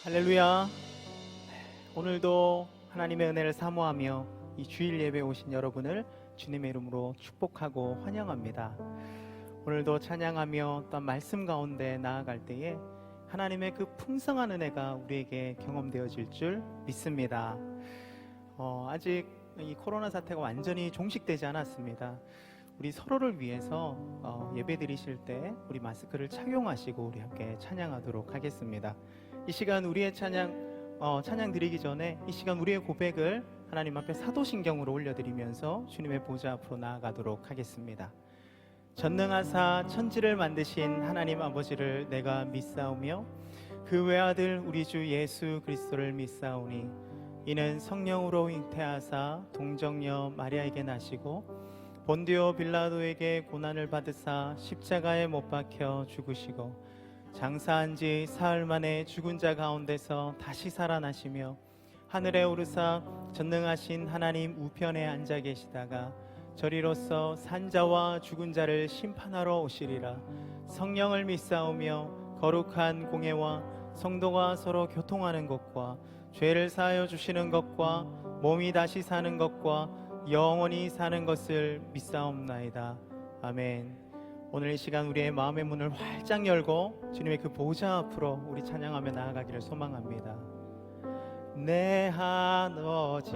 할렐루야. 오늘도 하나님의 은혜를 사모하며 이 주일 예배에 오신 여러분을 주님의 이름으로 축복하고 환영합니다. 오늘도 찬양하며 또한 말씀 가운데 나아갈 때에 하나님의 그 풍성한 은혜가 우리에게 경험되어질 줄 믿습니다. 아직 이 코로나 사태가 완전히 종식되지 않았습니다. 우리 서로를 위해서 예배 드리실 때 우리 마스크를 착용하시고 우리 함께 찬양하도록 하겠습니다. 이 시간 우리의 찬양 드리기 전에 이 시간 우리의 고백을 하나님 앞에 사도신경으로 올려드리면서 주님의 보좌 앞으로 나아가도록 하겠습니다. 전능하사 천지를 만드신 하나님 아버지를 내가 믿사오며 그 외아들 우리 주 예수 그리스도를 믿사오니 이는 성령으로 잉태하사 동정녀 마리아에게 나시고 본디오 빌라도에게 고난을 받으사 십자가에 못 박혀 죽으시고 장사한 지 사흘 만에 죽은 자 가운데서 다시 살아나시며 하늘에 오르사 전능하신 하나님 우편에 앉아 계시다가 저리로서 산자와 죽은 자를 심판하러 오시리라. 성령을 믿사오며 거룩한 공예와 성도가 서로 교통하는 것과 죄를 사하여 주시는 것과 몸이 다시 사는 것과 영원히 사는 것을 믿사옵나이다. 아멘. 오늘 이 시간 우리의 마음의 문을 활짝 열고 주님의 그 보좌 앞으로 우리 찬양하며 나아가기를 소망합니다. 내 하늘지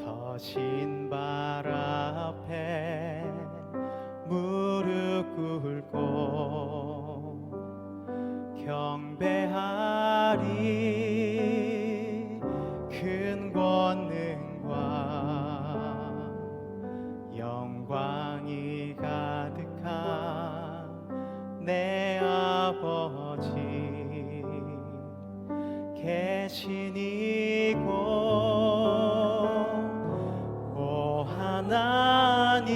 서신 발 앞에 무릎 꿇고 경배하리. 큰 권능과 영광이 가득한 내 아버지 계신 이곳 오 하나님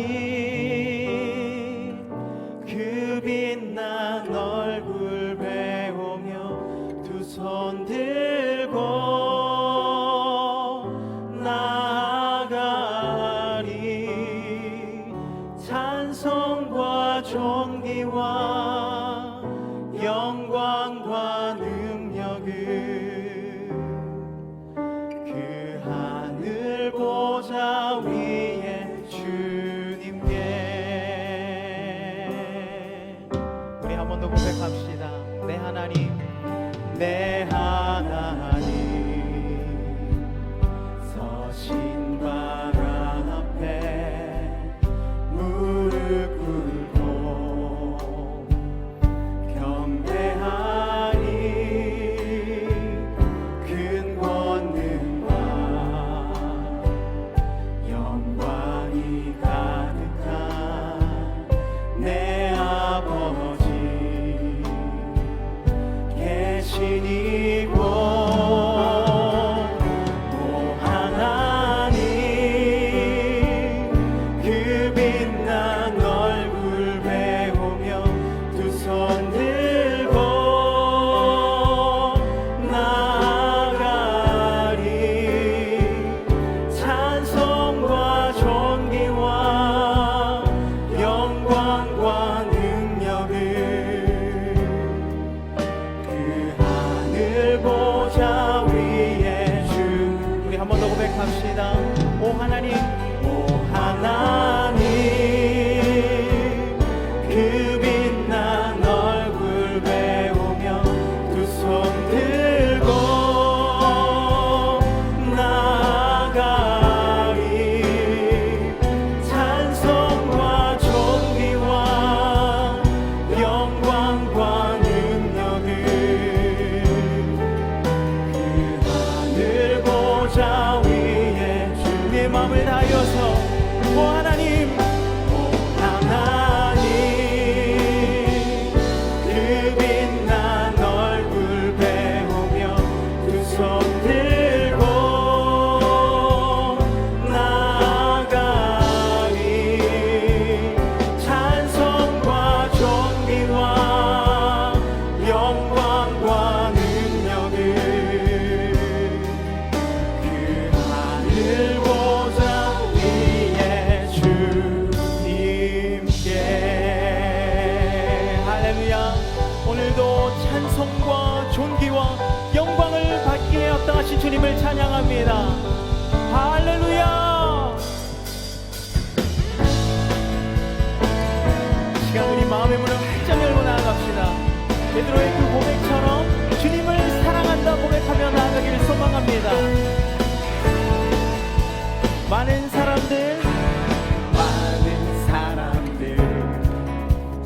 그 빛난 얼굴 배우며 두 손 들고 찬송과 존귀와 영광과 능력을 그 하늘 보좌 위에 주님께. 우리 한 번 더 고백합시다. 내 하나님, 내 하나님 서신 발 앞에 무릎 꿇고 경배하리. 큰 권능과 영광이 가득한 내 아버지 계신 이곳 오늘도 찬송과 받기에 합당하신 주님을 찬양합니다. 할렐루야. 시간 우리 마음의 문을 활짝 열고 나아갑시다. 베드로의 그 고백처럼 주님을 사랑한다 고백하며 나아가기를 소망합니다. 많은 사람들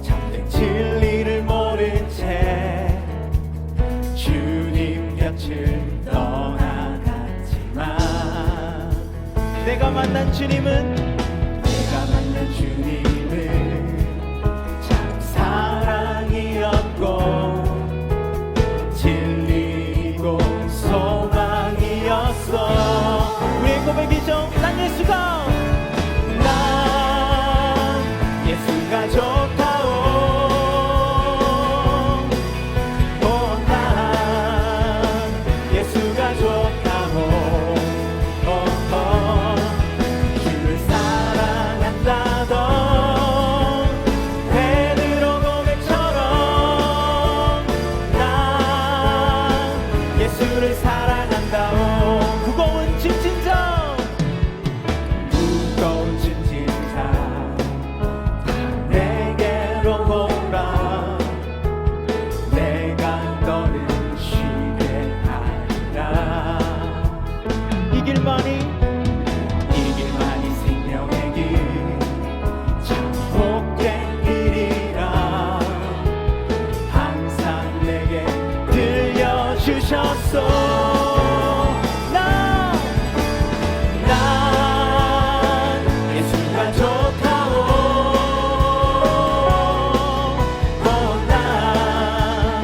참된 진리를 모른 채 주님 곁을 떠나갔지만 내가 만난 주님은 참 사랑이었고 진리고 소망이었어. 우리의 고백이죠. 난 예수가 좋다오. 난 예수가 좋다오. 주를 사랑한다던 베드로 고백처럼 난 예수를 사랑한다오. 무거운 짐진자 이길만이 생명의 길 참 복된 길이라 항상 내게 들려주셨소. 난 예수가 좋다오. 난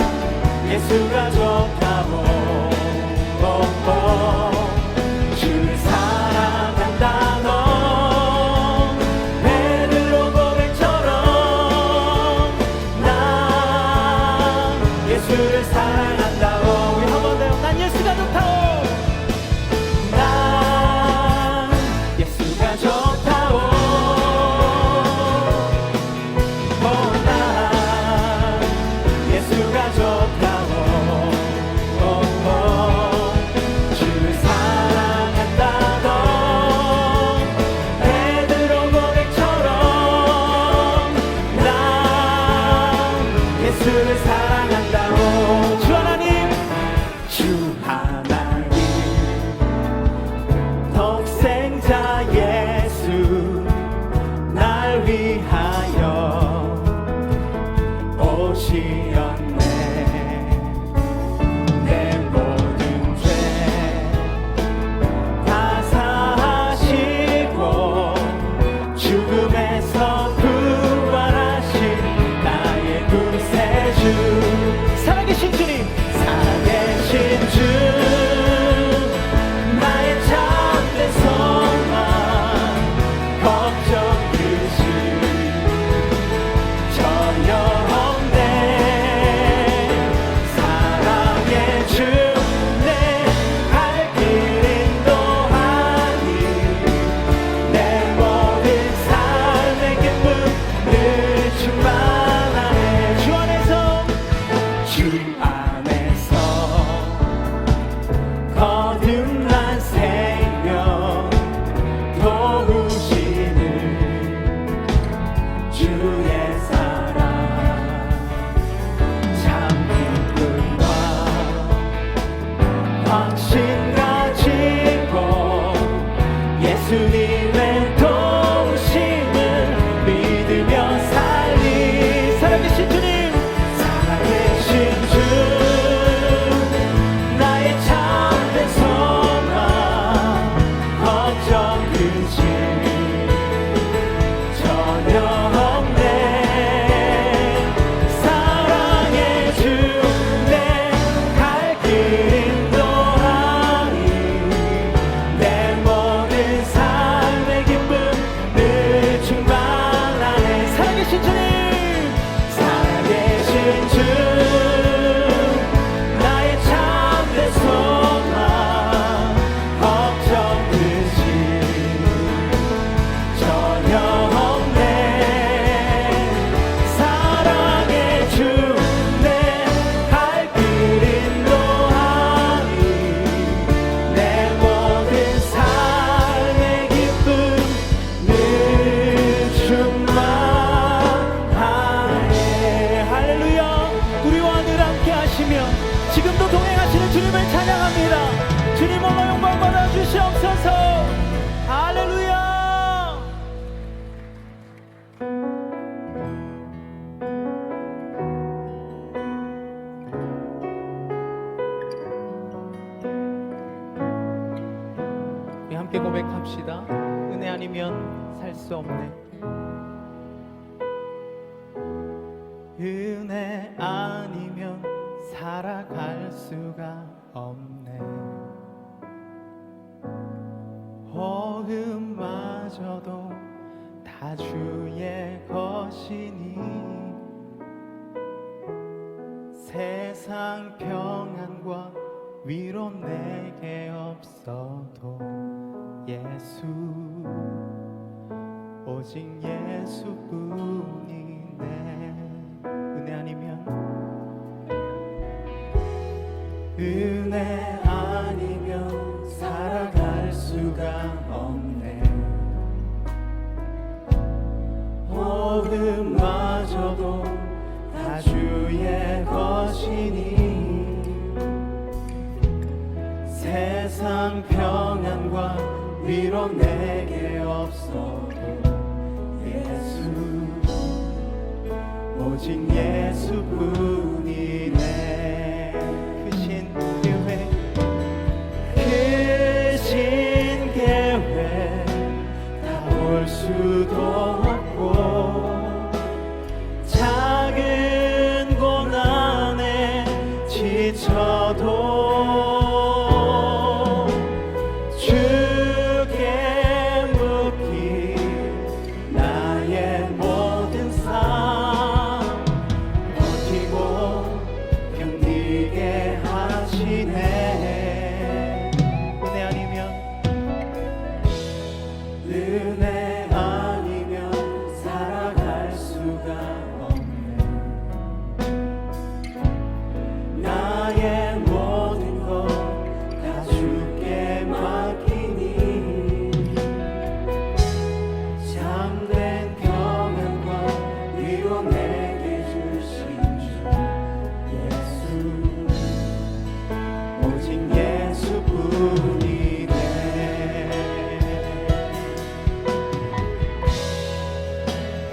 예수가 좋다오. 주를 사랑한다던 베드로 고백처럼 난 예수를 사랑한다오. 우리 한 번 더요. 난 예수가 좋다오. 난 예수가 좋다오. 난 예수가 좋다오. 주를 사랑한다던 베드로 고백처럼 난 예수를 사랑한다고. 주 하나님 독생자 예수 날 위하여 오시었네. 내 모든 죄 다 사하시고 죽음에서 부활하신 나의 구세주. 살아계신 주님, 살아계신 주 나의 참된 소망 걱정 없이 저 영내 주시옵소서. 할렐루야. 우리 함께 고백합시다. 은혜 아니면 살 수 없네. 은혜 아니면 살아갈 수가 없네. 호흡마저도 다 주의 것이니 세상 평안과 위로 내게 없어도 예수, 오직 예수뿐이네. 은혜 아니면, 은혜 아니면 살아갈 수가 없네. 호흡마저도 다 주의 것이니 세상 평안과 위로 내게 없어도 예수, 오직 예수뿐이네. 크신 계획, 크신 계획 다 볼 수도 없고 작은 고난에 지쳐도 은혜 아니면 살아갈 수가 없네. 나의 모든 것 다 주께 맡기니 참된 평안과 위로 내게 주신 주 예수, 오직 예수뿐이네.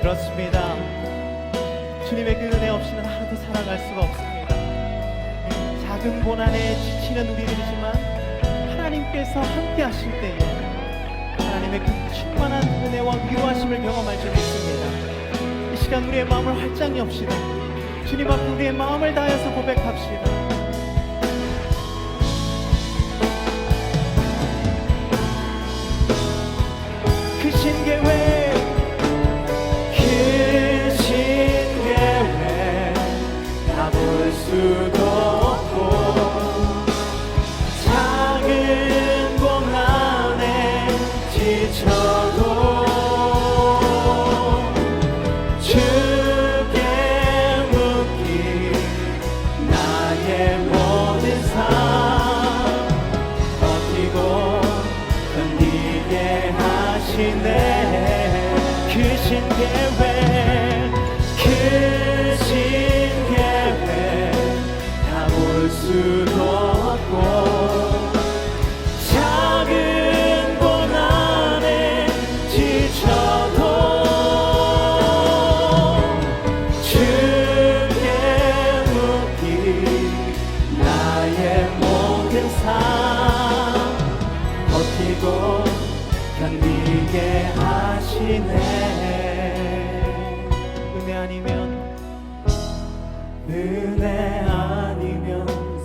그렇습니다. 주님의 그 은혜 없이는 하루도 살아갈 수가 없습니다. 작은 고난에 지치는 우리들이지만 하나님께서 함께 하실 때에 하나님의 그 충만한 은혜와 위로하심을 경험할 줄 믿습니다. 이 시간 우리의 마음을 활짝 엽시다. 주님 앞에 우리의 마음을 다해서 고백합시다. 크신 계획, 수도 없고 작은 고난에 지쳐도 주께 묻기 나의 모든 삶 버티고 견디게 하시네. 크신 계획, 크신 계획 볼 수도 없고 작은 고난에 지쳐도 주께 묻기 나의 모든 삶 버티고 견디게 하시네. 은혜 아니면, 은혜 아니면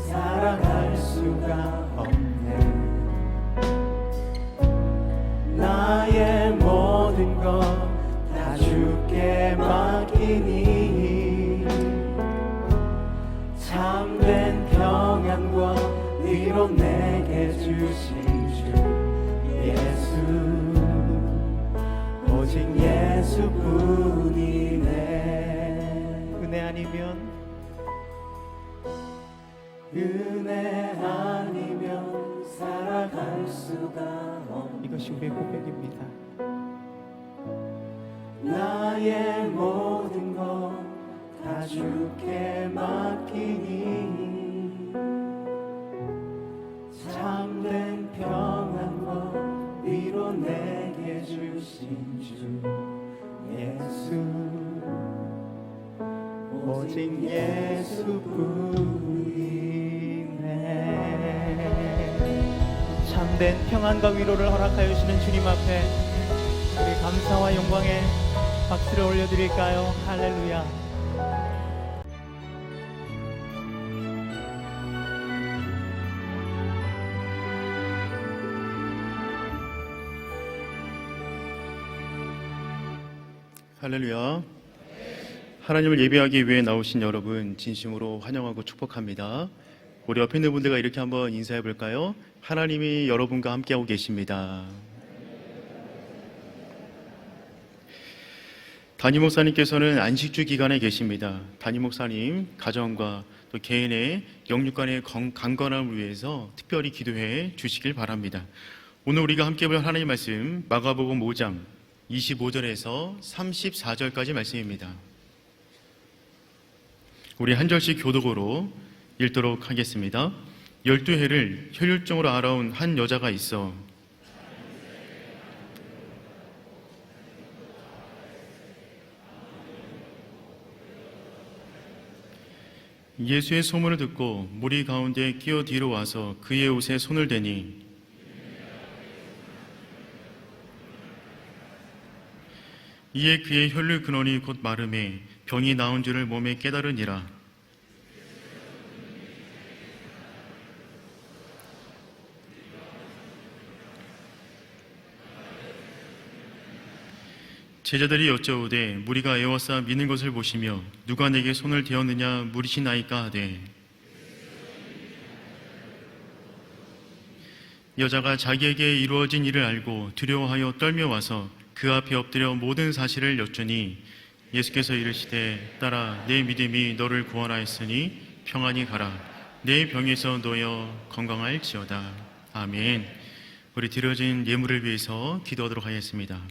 살아갈 수가 없네. 나의 모든 것 다 주께 맡기니 참된 평안과 위로 내게 주신 주 예수, 오직 예수뿐이네. 은혜 아니면, 은혜 아니면 살아갈 수가 없네. 이것이 우리의 고백입니다. 나의 모든 것 다 주께 맡기니 참된 평안과 오직 예수뿐이네. 참된 평안과 위로를 허락하여 주시는 주님 앞에 우리 감사와 영광의 박수를 올려드릴까요? 할렐루야. 할렐루야. 하나님을 예배하기 위해 나오신 여러분 진심으로 환영하고 축복합니다. 우리 옆에 있는 분들과 이렇게 한번 인사해 볼까요? 하나님이 여러분과 함께하고 계십니다. 담임 목사님께서는 안식주 기간에 계십니다. 담임 목사님 가정과 또 개인의 영육간의 강건함을 위해서 특별히 기도해 주시길 바랍니다. 오늘 우리가 함께 볼 하나님의 말씀 마가복음 5장 25절에서 34절까지 말씀입니다. 우리 한 절씩 교독으로 읽도록 하겠습니다. 12해를 혈류증으로 앓아온 한 여자가 있어 예수의 소문을 듣고 무리 가운데 끼어 뒤로 와서 그의 옷에 손을 대니 이에 그의 혈류 근원이 곧 마름에 병이 나은 줄을 몸에 깨달으니라. 제자들이 여쭤오되 무리가 에워싸 미는 것을 보시며 누가 내게 손을 대었느냐 물으시나이까 하되 여자가 자기에게 이루어진 일을 알고 두려워하여 떨며 와서 그 앞에 엎드려 모든 사실을 여쭈니 예수께서 이르시되 딸아 내 믿음이 너를 구원하였으니 평안히 가라 내 병에서 놓여 건강할지어다. 아멘. 우리 드려진 예물을 위해서 기도하도록 하겠습니다.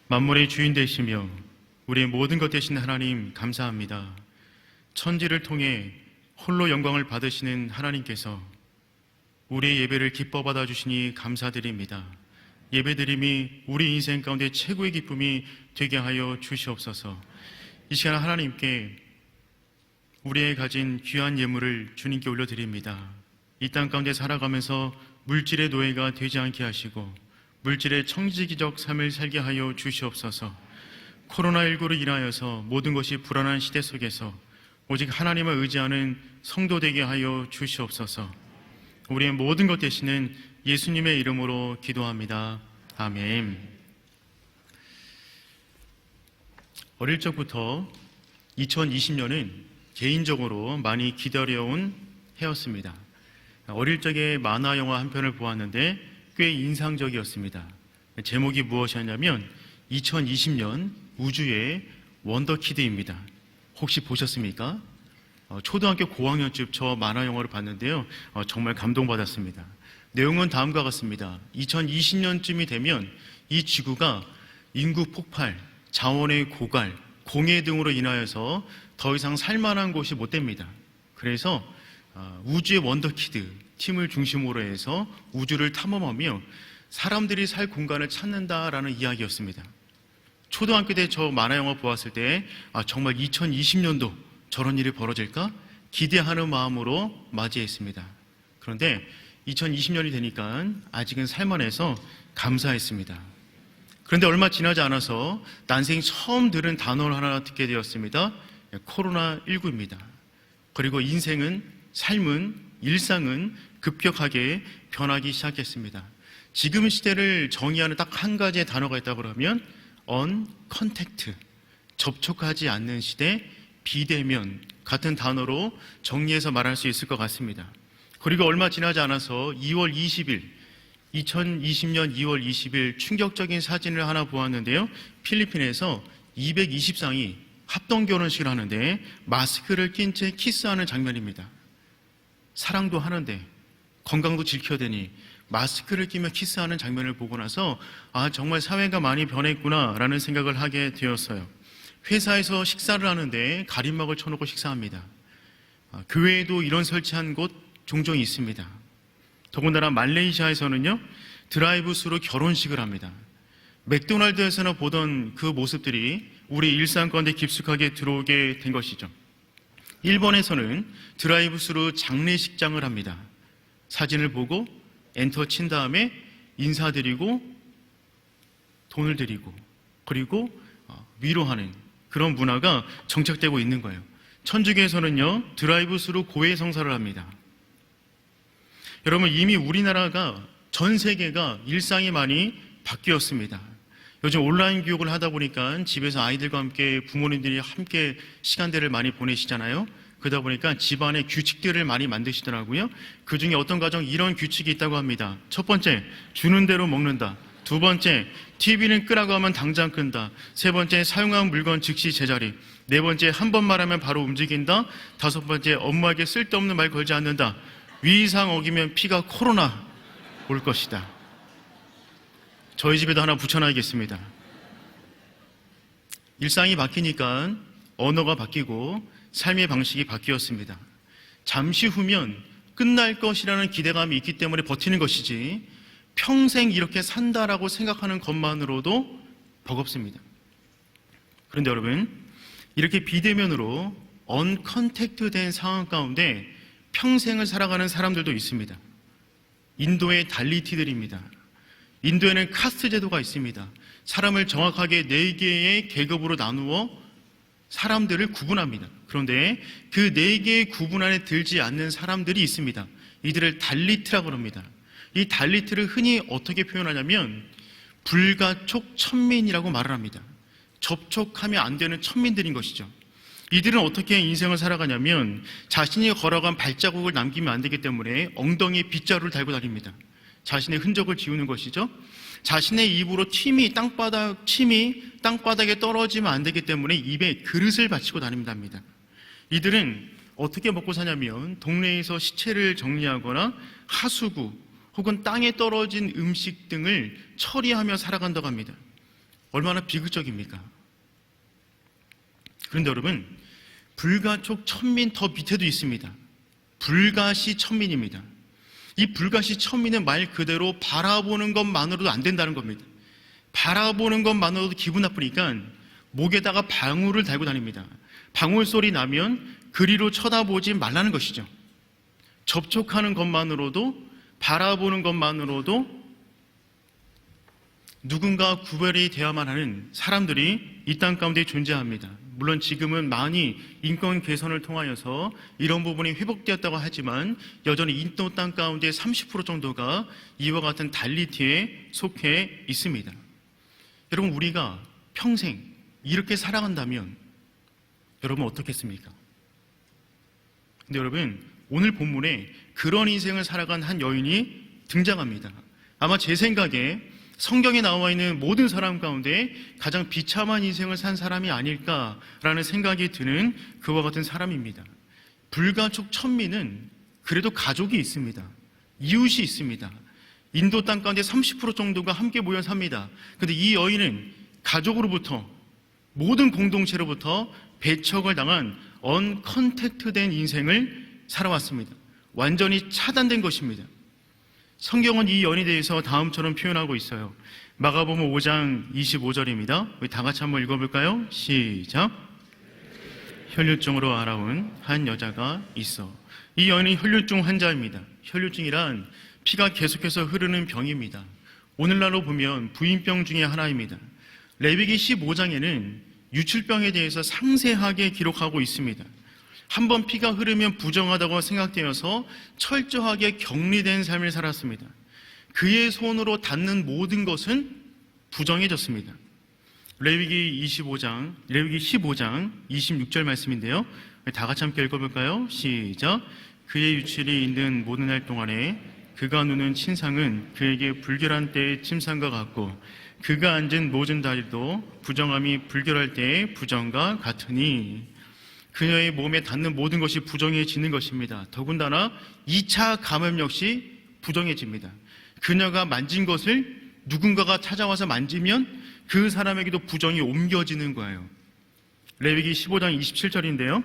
만물의 주인 되시며 우리의 모든 것 되신 하나님 감사합니다. 천지를 통해 홀로 영광을 받으시는 하나님께서 우리의 예배를 기뻐 받아주시니 감사드립니다. 예배드림이 우리 인생 가운데 최고의 기쁨이 되게 하여 주시옵소서. 이 시간 하나님께 우리의 가진 귀한 예물을 주님께 올려드립니다. 이 땅 가운데 살아가면서 물질의 노예가 되지 않게 하시고 물질의 청지기적 삶을 살게 하여 주시옵소서. 코로나19로 인하여서 모든 것이 불안한 시대 속에서 오직 하나님을 의지하는 성도 되게 하여 주시옵소서. 우리의 모든 것 되시는 예수님의 이름으로 기도합니다. 아멘. 어릴 적부터 2020년은 개인적으로 많이 기다려온 해였습니다. 어릴 적에 만화 영화 한 편을 보았는데 꽤 인상적이었습니다. 제목이 무엇이었냐면 2020년 우주의 원더키드입니다. 혹시 보셨습니까? 초등학교 고학년쯤 저 만화 영화를 봤는데요. 정말 감동받았습니다. 내용은 다음과 같습니다. 2020년쯤이 되면 이 지구가 인구 폭발, 자원의 고갈, 공해 등으로 인하여서 더 이상 살만한 곳이 못 됩니다. 그래서 우주의 원더키드 팀을 중심으로 해서 우주를 탐험하며 사람들이 살 공간을 찾는다라는 이야기였습니다. 초등학교 때 저 만화 영화 보았을 때 정말 2020년도 저런 일이 벌어질까? 기대하는 마음으로 맞이했습니다. 그런데 2020년이 되니까 아직은 살만해서 감사했습니다. 그런데 얼마 지나지 않아서 난생 처음 들은 단어를 하나 듣게 되었습니다. 코로나19입니다. 그리고 인생은, 삶은, 일상은 급격하게 변하기 시작했습니다. 지금 시대를 정의하는 딱 한 가지의 단어가 있다고 하면 언컨택트, 접촉하지 않는 시대, 비대면 같은 단어로 정리해서 말할 수 있을 것 같습니다. 그리고 얼마 지나지 않아서 2020년 2월 20일 충격적인 사진을 하나 보았는데요. 필리핀에서 220쌍이 합동 결혼식을 하는데 마스크를 낀 채 키스하는 장면입니다. 사랑도 하는데 건강도 지켜야 되니 마스크를 끼며 키스하는 장면을 보고 나서 정말 사회가 많이 변했구나 라는 생각을 하게 되었어요. 회사에서 식사를 하는데 가림막을 쳐놓고 식사합니다. 교회에도 이런 설치한 곳 종종 있습니다. 더군다나 말레이시아에서는요, 드라이브스루 결혼식을 합니다. 맥도날드에서나 보던 그 모습들이 우리 일상 가운데 깊숙하게 들어오게 된 것이죠. 일본에서는 드라이브스루 장례식장을 합니다. 사진을 보고 엔터 친 다음에 인사드리고 돈을 드리고 그리고 위로하는 그런 문화가 정착되고 있는 거예요. 천주교에서는요, 드라이브스루 고해 성사를 합니다. 여러분, 이미 우리나라가 전 세계가 일상이 많이 바뀌었습니다. 요즘 온라인 교육을 하다 보니까 집에서 아이들과 함께 부모님들이 함께 시간들을 많이 보내시잖아요. 그러다 보니까 집안에 규칙들을 많이 만드시더라고요. 그 중에 어떤 가정 이런 규칙이 있다고 합니다. 첫 번째, 주는 대로 먹는다. 두 번째, TV는 끄라고 하면 당장 끈다. 세 번째, 사용한 물건 즉시 제자리. 네 번째, 한 번 말하면 바로 움직인다. 다섯 번째, 엄마에게 쓸데없는 말 걸지 않는다. 위상 어기면 피가 코로나 올 것이다. 저희 집에도 하나 붙여놔야겠습니다. 일상이 바뀌니까 언어가 바뀌고 삶의 방식이 바뀌었습니다. 잠시 후면 끝날 것이라는 기대감이 있기 때문에 버티는 것이지 평생 이렇게 산다라고 생각하는 것만으로도 버겁습니다. 그런데 여러분, 이렇게 비대면으로 언컨택트된 상황 가운데 평생을 살아가는 사람들도 있습니다. 인도의 달리티들입니다. 인도에는 카스트 제도가 있습니다. 사람을 정확하게 4개의 계급으로 나누어 사람들을 구분합니다. 그런데 그 4개의 구분 안에 들지 않는 사람들이 있습니다. 이들을 달리트라고 합니다. 이 달리트를 흔히 어떻게 표현하냐면 불가촉 천민이라고 말을 합니다. 접촉하면 안 되는 천민들인 것이죠. 이들은 어떻게 인생을 살아가냐면 자신이 걸어간 발자국을 남기면 안 되기 때문에 엉덩이에 빗자루를 달고 다닙니다. 자신의 흔적을 지우는 것이죠. 자신의 입으로 침이 땅바닥에 떨어지면 안 되기 때문에 입에 그릇을 받치고 다닙니다. 이들은 어떻게 먹고 사냐면 동네에서 시체를 정리하거나 하수구 혹은 땅에 떨어진 음식 등을 처리하며 살아간다고 합니다. 얼마나 비극적입니까? 그런데 여러분, 불가촉 천민 더 밑에도 있습니다. 불가시 천민입니다. 이 불가시 천민은 말 그대로 바라보는 것만으로도 안 된다는 겁니다. 바라보는 것만으로도 기분 나쁘니까 목에다가 방울을 달고 다닙니다. 방울 소리 나면 그리로 쳐다보지 말라는 것이죠. 접촉하는 것만으로도, 바라보는 것만으로도 누군가 구별이 되어야만 하는 사람들이 이 땅 가운데 존재합니다. 물론 지금은 많이 인권 개선을 통하여서 이런 부분이 회복되었다고 하지만 여전히 인도 땅 가운데 30% 정도가 이와 같은 달리티에 속해 있습니다. 여러분, 우리가 평생 이렇게 살아간다면 여러분 어떻겠습니까? 근데 여러분, 오늘 본문에 그런 인생을 살아간 한 여인이 등장합니다. 아마 제 생각에 성경에 나와 있는 모든 사람 가운데 가장 비참한 인생을 산 사람이 아닐까라는 생각이 드는 그와 같은 사람입니다. 불가촉 천민은 그래도 가족이 있습니다. 이웃이 있습니다. 인도 땅 가운데 30% 정도가 함께 모여 삽니다. 그런데 이 여인은 가족으로부터, 모든 공동체로부터 배척을 당한 언컨택트된 인생을 살아왔습니다. 완전히 차단된 것입니다. 성경은 이 여인에 대해서 다음처럼 표현하고 있어요. 마가복음 5장 25절입니다. 우리 다 같이 한번 읽어볼까요? 시작. 혈류증으로 알아온 한 여자가 있어. 이 여인은 혈류증 환자입니다. 혈류증이란 피가 계속해서 흐르는 병입니다. 오늘날로 보면 부인병 중에 하나입니다. 레위기 15장에는 유출병에 대해서 상세하게 기록하고 있습니다. 한번 피가 흐르면 부정하다고 생각되어서 철저하게 격리된 삶을 살았습니다. 그의 손으로 닿는 모든 것은 부정해졌습니다. 레위기 15장 26절 말씀인데요. 다 같이 함께 읽어볼까요? 시작. 그의 유출이 있는 모든 날 동안에 그가 누는 침상은 그에게 불결한 때의 침상과 같고 그가 앉은 모든 다리도 부정함이 불결할 때의 부정과 같으니 그녀의 몸에 닿는 모든 것이 부정해지는 것입니다. 더군다나 2차 감염 역시 부정해집니다. 그녀가 만진 것을 누군가가 찾아와서 만지면 그 사람에게도 부정이 옮겨지는 거예요. 레위기 15장 27절인데요.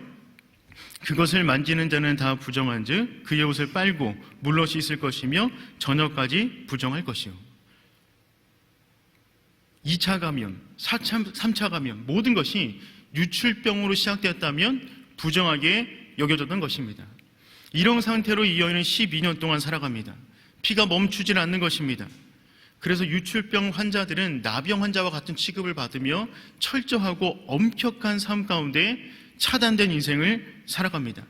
그것을 만지는 자는 다 부정한 즉 그의 옷을 빨고 물러 씻을 것이며 저녁까지 부정할 것이요. 2차 감염, 3차 감염 모든 것이 유출병으로 시작되었다면 부정하게 여겨졌던 것입니다. 이런 상태로 이 여인은 12년 동안 살아갑니다. 피가 멈추질 않는 것입니다. 그래서 유출병 환자들은 나병 환자와 같은 취급을 받으며 철저하고 엄격한 삶 가운데 차단된 인생을 살아갑니다.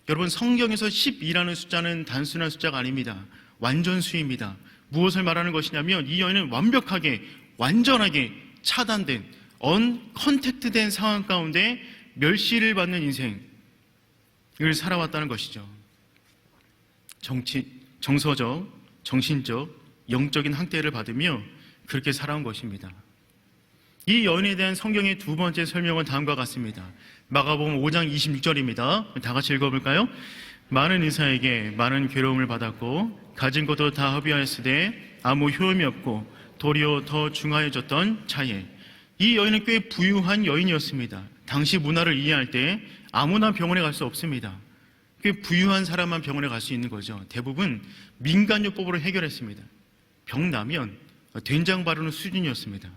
여러분, 성경에서 12라는 숫자는 단순한 숫자가 아닙니다. 완전수입니다. 무엇을 말하는 것이냐면 이 여인은 완벽하게, 완전하게 차단된, 언컨택트된 상황 가운데 멸시를 받는 인생을 살아왔다는 것이죠. 정서적, 정신적, 영적인 학대를 받으며 그렇게 살아온 것입니다. 이 여인에 대한 성경의 두 번째 설명은 다음과 같습니다. 마가복음 5장 26절입니다. 다 같이 읽어볼까요? 많은 의사에게 많은 괴로움을 받았고 가진 것도 다 허비하였으되 아무 효험이 없고 도리어 더 중하여졌던 차에, 이 여인은 꽤 부유한 여인이었습니다. 당시 문화를 이해할 때 아무나 병원에 갈 수 없습니다. 꽤 부유한 사람만 병원에 갈 수 있는 거죠. 대부분 민간요법으로 해결했습니다. 병 나면 된장 바르는 수준이었습니다.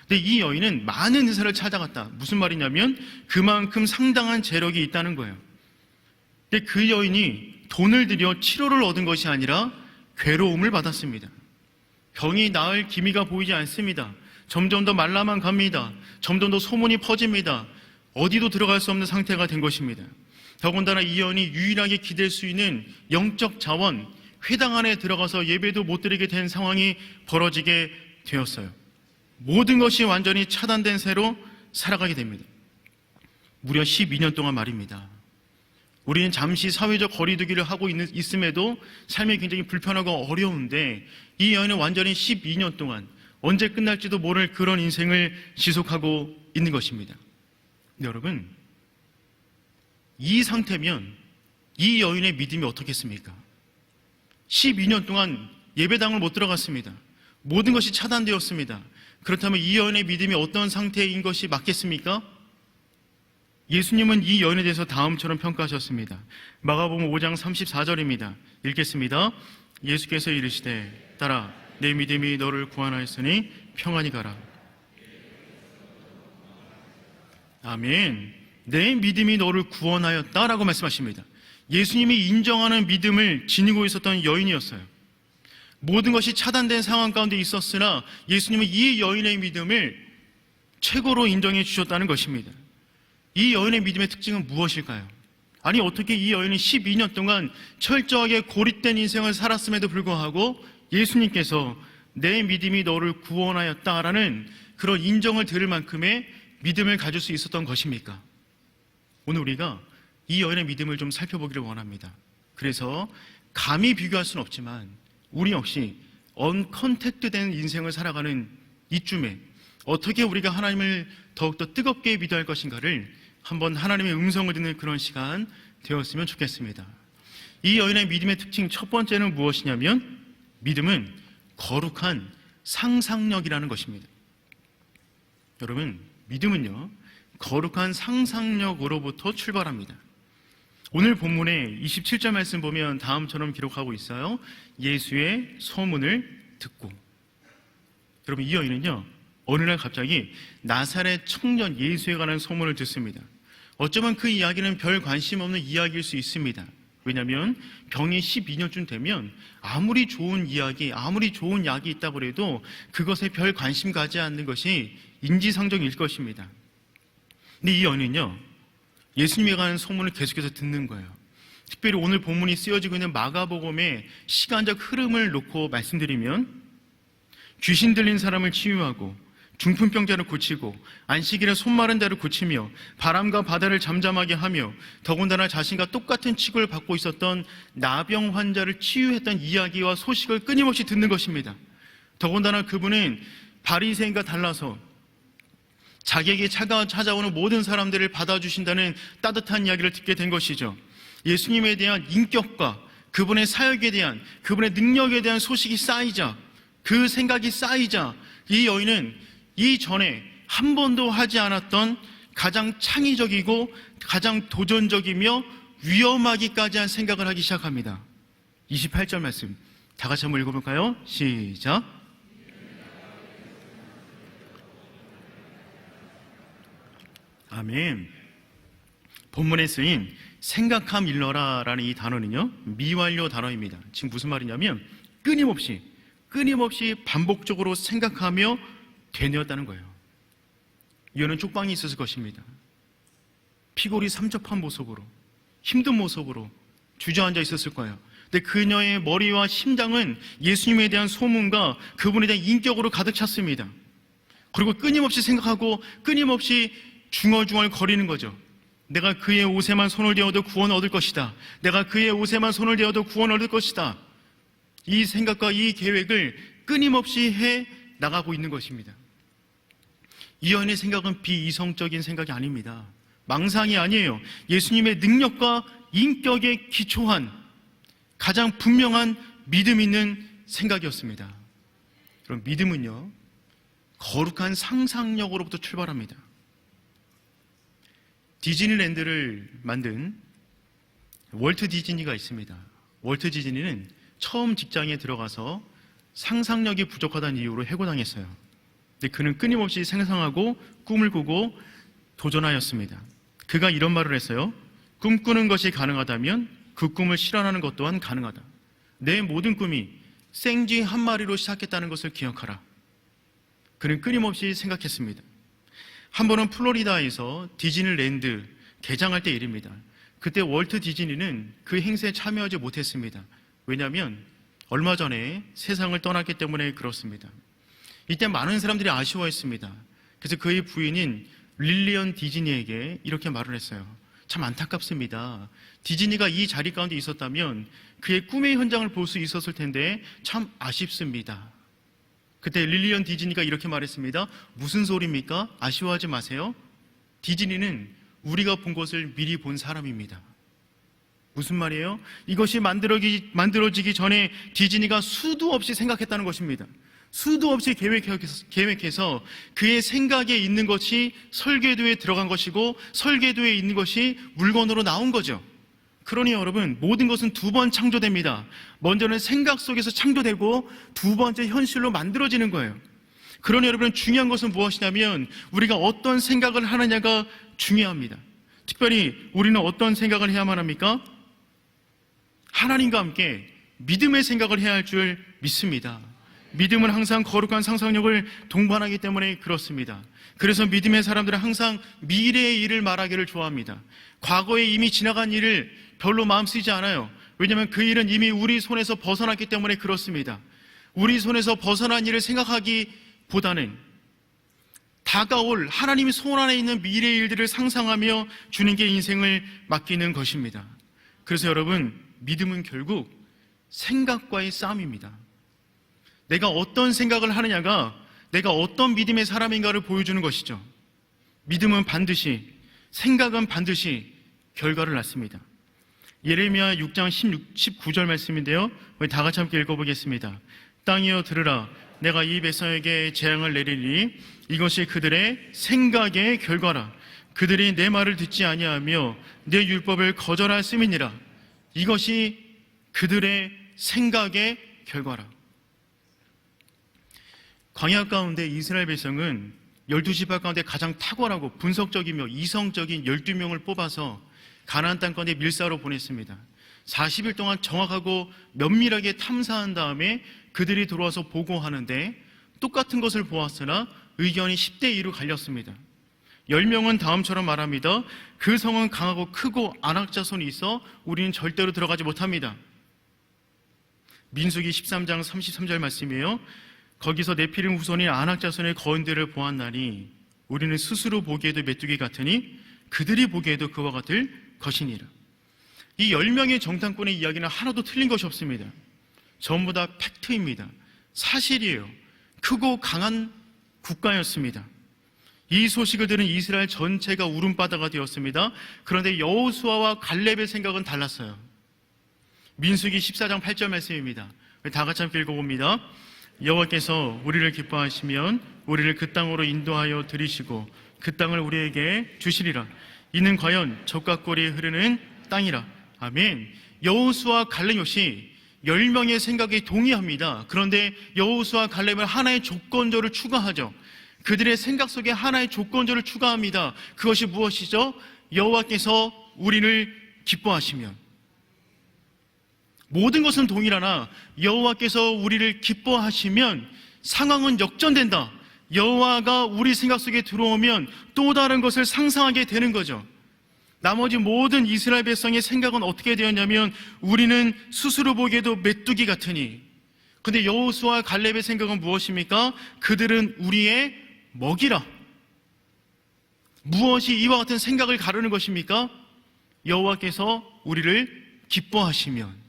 근데 이 여인은 많은 의사를 찾아갔다. 무슨 말이냐면 그만큼 상당한 재력이 있다는 거예요. 근데 그 여인이 돈을 들여 치료를 얻은 것이 아니라 괴로움을 받았습니다. 병이 나을 기미가 보이지 않습니다. 점점 더 말라만 갑니다. 점점 더 소문이 퍼집니다. 어디도 들어갈 수 없는 상태가 된 것입니다. 더군다나 이 여인이 유일하게 기댈 수 있는 영적 자원, 회당 안에 들어가서 예배도 못 드리게 된 상황이 벌어지게 되었어요. 모든 것이 완전히 차단된 새로 살아가게 됩니다. 무려 12년 동안 말입니다. 우리는 잠시 사회적 거리두기를 하고 있음에도 삶이 굉장히 불편하고 어려운데 이 여인은 완전히 12년 동안 언제 끝날지도 모를 그런 인생을 지속하고 있는 것입니다. 여러분, 이 상태면 이 여인의 믿음이 어떻겠습니까? 12년 동안 예배당을 못 들어갔습니다. 모든 것이 차단되었습니다. 그렇다면 이 여인의 믿음이 어떤 상태인 것이 맞겠습니까? 예수님은 이 여인에 대해서 다음처럼 평가하셨습니다. 마가복음 5장 34절입니다. 읽겠습니다. 예수께서 이르시되 따라 내 믿음이 너를 구원하였으니 평안히 가라. 아멘. 내 믿음이 너를 구원하였다라고 말씀하십니다. 예수님이 인정하는 믿음을 지니고 있었던 여인이었어요. 모든 것이 차단된 상황 가운데 있었으나 예수님은 이 여인의 믿음을 최고로 인정해 주셨다는 것입니다. 이 여인의 믿음의 특징은 무엇일까요? 아니, 어떻게 이 여인이 12년 동안 철저하게 고립된 인생을 살았음에도 불구하고 예수님께서 내 믿음이 너를 구원하였다라는 그런 인정을 들을 만큼의 믿음을 가질 수 있었던 것입니까? 오늘 우리가 이 여인의 믿음을 좀 살펴보기를 원합니다. 그래서 감히 비교할 수는 없지만 우리 역시 언컨택트된 인생을 살아가는 이쯤에 어떻게 우리가 하나님을 더욱더 뜨겁게 믿어야 할 것인가를 한번 하나님의 음성을 듣는 그런 시간 되었으면 좋겠습니다. 이 여인의 믿음의 특징 첫 번째는 무엇이냐면 믿음은 거룩한 상상력이라는 것입니다. 여러분, 믿음은요, 거룩한 상상력으로부터 출발합니다. 오늘 본문의 27절 말씀 보면 다음처럼 기록하고 있어요. 예수의 소문을 듣고. 여러분, 이 여인은요, 어느 날 갑자기 나사렛 청년 예수에 관한 소문을 듣습니다. 어쩌면 그 이야기는 별 관심 없는 이야기일 수 있습니다. 왜냐하면 병이 12년쯤 되면 아무리 좋은 이야기, 아무리 좋은 약이 있다고 해도 그것에 별 관심 가지 않는 것이 인지상정일 것입니다. 근데 이 여인은요, 예수님에 관한 소문을 계속해서 듣는 거예요. 특별히 오늘 본문이 쓰여지고 있는 마가복음의 시간적 흐름을 놓고 말씀드리면 귀신 들린 사람을 치유하고 중풍병자를 고치고 안식일에 손 마른 자를 고치며 바람과 바다를 잠잠하게 하며 더군다나 자신과 똑같은 치료를 받고 있었던 나병 환자를 치유했던 이야기와 소식을 끊임없이 듣는 것입니다. 더군다나 그분은 바리새인과 달라서 자기에게 찾아오는 모든 사람들을 받아주신다는 따뜻한 이야기를 듣게 된 것이죠. 예수님에 대한 인격과 그분의 사역에 대한, 그분의 능력에 대한 소식이 쌓이자, 그 생각이 쌓이자 이 여인은 이전에 한 번도 하지 않았던 가장 창의적이고 가장 도전적이며 위험하기까지 한 생각을 하기 시작합니다. 28절 말씀 다 같이 한번 읽어볼까요? 시작. 아멘. 본문에 쓰인 생각함 일러라라는 이 단어는요, 미완료 단어입니다. 지금 무슨 말이냐면 끊임없이 반복적으로 생각하며 되뇌었다는 거예요. 이유는 쪽방이 있었을 것입니다. 피골이 삼첩한 모습으로, 힘든 모습으로 주저앉아 있었을 거예요. 근데 그녀의 머리와 심장은 예수님에 대한 소문과 그분에 대한 인격으로 가득 찼습니다. 그리고 끊임없이 생각하고 끊임없이 중얼중얼 거리는 거죠. 내가 그의 옷에만 손을 대어도 구원을 얻을 것이다. 내가 그의 옷에만 손을 대어도 구원을 얻을 것이다. 이 생각과 이 계획을 끊임없이 해 나가고 있는 것입니다. 이 여인의 생각은 비이성적인 생각이 아닙니다. 망상이 아니에요. 예수님의 능력과 인격에 기초한 가장 분명한 믿음 있는 생각이었습니다. 그럼 믿음은요, 거룩한 상상력으로부터 출발합니다. 디즈니랜드를 만든 월트 디즈니가 있습니다. 월트 디즈니는 처음 직장에 들어가서 상상력이 부족하다는 이유로 해고당했어요. 근데 그는 끊임없이 상상하고 꿈을 꾸고 도전하였습니다. 그가 이런 말을 했어요. 꿈꾸는 것이 가능하다면 그 꿈을 실현하는 것 또한 가능하다. 내 모든 꿈이 생쥐 한 마리로 시작했다는 것을 기억하라. 그는 끊임없이 생각했습니다. 한 번은 플로리다에서 디즈니랜드 개장할 때 일입니다. 그때 월트 디즈니는 그 행사에 참여하지 못했습니다. 왜냐하면 얼마 전에 세상을 떠났기 때문에 그렇습니다. 이때 많은 사람들이 아쉬워했습니다. 그래서 그의 부인인 릴리언 디즈니에게 이렇게 말을 했어요. 참 안타깝습니다. 디즈니가 이 자리 가운데 있었다면 그의 꿈의 현장을 볼 수 있었을 텐데 참 아쉽습니다. 그때 릴리언 디즈니가 이렇게 말했습니다. 무슨 소리입니까? 아쉬워하지 마세요. 디즈니는 우리가 본 것을 미리 본 사람입니다. 무슨 말이에요? 이것이 만들어지기 전에 디즈니가 수도 없이 생각했다는 것입니다. 수도 없이 계획해서 그의 생각에 있는 것이 설계도에 들어간 것이고 설계도에 있는 것이 물건으로 나온 거죠. 그러니 여러분, 모든 것은 두 번 창조됩니다. 먼저는 생각 속에서 창조되고 두 번째 현실로 만들어지는 거예요. 그러니 여러분, 중요한 것은 무엇이냐면 우리가 어떤 생각을 하느냐가 중요합니다. 특별히 우리는 어떤 생각을 해야만 합니까? 하나님과 함께 믿음의 생각을 해야 할 줄 믿습니다. 믿음은 항상 거룩한 상상력을 동반하기 때문에 그렇습니다. 그래서 믿음의 사람들은 항상 미래의 일을 말하기를 좋아합니다. 과거에 이미 지나간 일을 별로 마음 쓰지 않아요. 왜냐하면 그 일은 이미 우리 손에서 벗어났기 때문에 그렇습니다. 우리 손에서 벗어난 일을 생각하기보다는 다가올 하나님이 손 안에 있는 미래의 일들을 상상하며 주님께 인생을 맡기는 것입니다. 그래서 여러분, 믿음은 결국 생각과의 싸움입니다. 내가 어떤 생각을 하느냐가 내가 어떤 믿음의 사람인가를 보여주는 것이죠. 믿음은 반드시, 생각은 반드시 결과를 낳습니다. 예레미야 6장 19절 말씀인데요, 우리 다 같이 함께 읽어보겠습니다. 땅이여 들으라. 내가 이 백성에게 재앙을 내리니 이것이 그들의 생각의 결과라. 그들이 내 말을 듣지 아니하며 내 율법을 거절하였음이니라. 이것이 그들의 생각의 결과라. 광야 가운데 이스라엘 백성은 12지파 가운데 가장 탁월하고 분석적이며 이성적인 12명을 뽑아서 가나안 땅 가운데 밀사로 보냈습니다. 40일 동안 정확하고 면밀하게 탐사한 다음에 그들이 들어와서 보고하는데 똑같은 것을 보았으나 의견이 10대 2로 갈렸습니다. 10명은 다음처럼 말합니다. 그 성은 강하고 크고 안악자손이 있어 우리는 절대로 들어가지 못합니다. 민수기 13장 33절 말씀이에요. 거기서 네피림 후손인 안악자손의 거인들을 보았나니 우리는 스스로 보기에도 메뚜기 같으니 그들이 보기에도 그와 같을 것이니라. 이 10명의 정탐꾼의 이야기는 하나도 틀린 것이 없습니다. 전부 다 팩트입니다. 사실이에요. 크고 강한 국가였습니다. 이 소식을 들은 이스라엘 전체가 울음바다가 되었습니다. 그런데 여호수아와 갈렙의 생각은 달랐어요. 민수기 14장 8절 말씀입니다. 다 같이 함께 읽어봅니다. 여호와께서 우리를 기뻐하시면 우리를 그 땅으로 인도하여 들이시고 그 땅을 우리에게 주시리라. 이는 과연 젖과 꿀이 흐르는 땅이라. 아멘. 여호수아 갈렙 역시 10명의 생각에 동의합니다. 그런데 여호수아 갈렙은 하나의 조건조를 추가하죠. 그들의 생각 속에 하나의 조건조를 추가합니다. 그것이 무엇이죠? 여호와께서 우리를 기뻐하시면, 모든 것은 동일하나 여호와께서 우리를 기뻐하시면 상황은 역전된다. 여호와가 우리 생각 속에 들어오면 또 다른 것을 상상하게 되는 거죠. 나머지 모든 이스라엘 백성의 생각은 어떻게 되었냐면 우리는 스스로 보기에도 메뚜기 같으니, 근데 여호수아와 갈렙의 생각은 무엇입니까? 그들은 우리의 먹이라. 무엇이 이와 같은 생각을 가르는 것입니까? 여호와께서 우리를 기뻐하시면,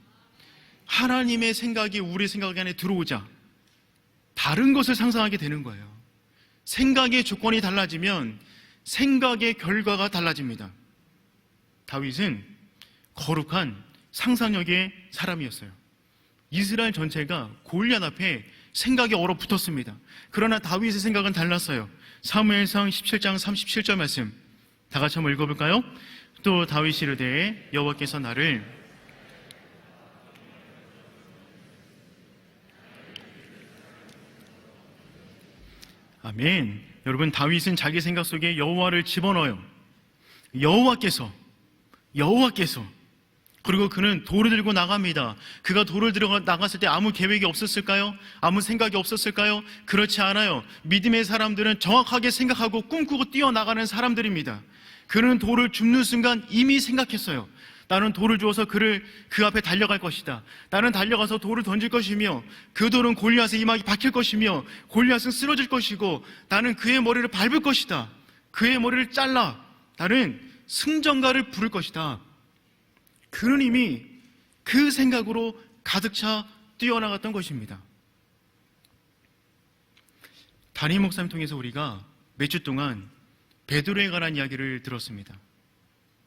하나님의 생각이 우리 생각 안에 들어오자 다른 것을 상상하게 되는 거예요. 생각의 조건이 달라지면 생각의 결과가 달라집니다. 다윗은 거룩한 상상력의 사람이었어요. 이스라엘 전체가 골리앗 앞에 생각이 얼어붙었습니다. 그러나 다윗의 생각은 달랐어요. 사무엘상 17장 37절 말씀 다 같이 한번 읽어볼까요? 또 다윗이 이르되 여호와께서 나를 아멘. 여러분, 다윗은 자기 생각 속에 여호와를 집어넣어요. 여호와께서 그리고 그는 돌을 들고 나갑니다. 그가 돌을 들고 나갔을 때 아무 계획이 없었을까요? 아무 생각이 없었을까요? 그렇지 않아요. 믿음의 사람들은 정확하게 생각하고 꿈꾸고 뛰어나가는 사람들입니다. 그는 돌을 줍는 순간 이미 생각했어요. 나는 돌을 주어서 그 앞에 달려갈 것이다. 나는 달려가서 돌을 던질 것이며 그 돌은 골리앗의 이마에 박힐 것이며 골리앗은 쓰러질 것이고 나는 그의 머리를 밟을 것이다. 그의 머리를 잘라 나는 승전가를 부를 것이다. 그는 이미 그 생각으로 가득 차 뛰어나갔던 것입니다. 담임 목사님 통해서 우리가 몇 주 동안 베드로에 관한 이야기를 들었습니다.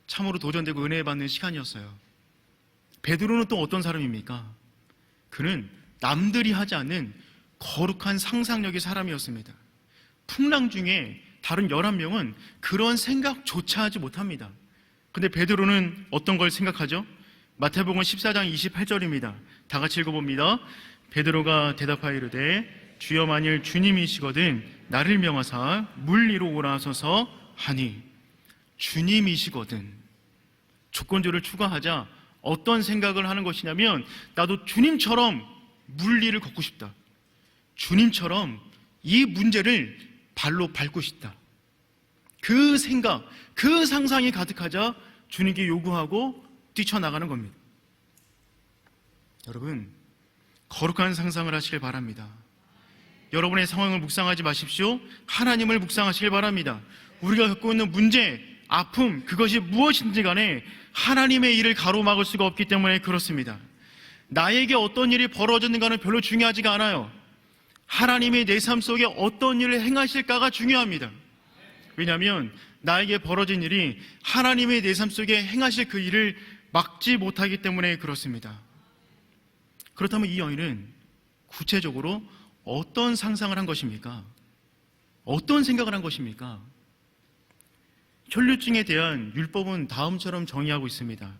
참으로 도전되고 은혜 받는 시간이었어요. 베드로는 또 어떤 사람입니까? 그는 남들이 하지 않는 거룩한 상상력의 사람이었습니다. 풍랑 중에 다른 11명은 그런 생각조차 하지 못합니다. 근데 베드로는 어떤 걸 생각하죠? 마태복음 14장 28절입니다. 다 같이 읽어봅니다. 베드로가 대답하여 이르되 주여 만일 주님이시거든 나를 명하사 물 위로 오라 하소서 하니, 주님이시거든 조건조를 추가하자 어떤 생각을 하는 것이냐면 나도 주님처럼 물 위를 걷고 싶다. 주님처럼 이 문제를 발로 밟고 싶다. 그 생각, 그 상상이 가득하자 주님께 요구하고 뛰쳐나가는 겁니다. 여러분, 거룩한 상상을 하시길 바랍니다. 여러분의 상황을 묵상하지 마십시오. 하나님을 묵상하시길 바랍니다. 우리가 겪고 있는 문제, 아픔, 그것이 무엇인지 간에 하나님의 일을 가로막을 수가 없기 때문에 그렇습니다. 나에게 어떤 일이 벌어졌는가는 별로 중요하지가 않아요. 하나님이 내 삶 속에 어떤 일을 행하실까가 중요합니다. 왜냐하면 나에게 벌어진 일이 하나님의 내 삶 속에 행하실 그 일을 막지 못하기 때문에 그렇습니다. 그렇다면 이 여인은 구체적으로 어떤 상상을 한 것입니까? 어떤 생각을 한 것입니까? 혈류증에 대한 율법은 다음처럼 정의하고 있습니다.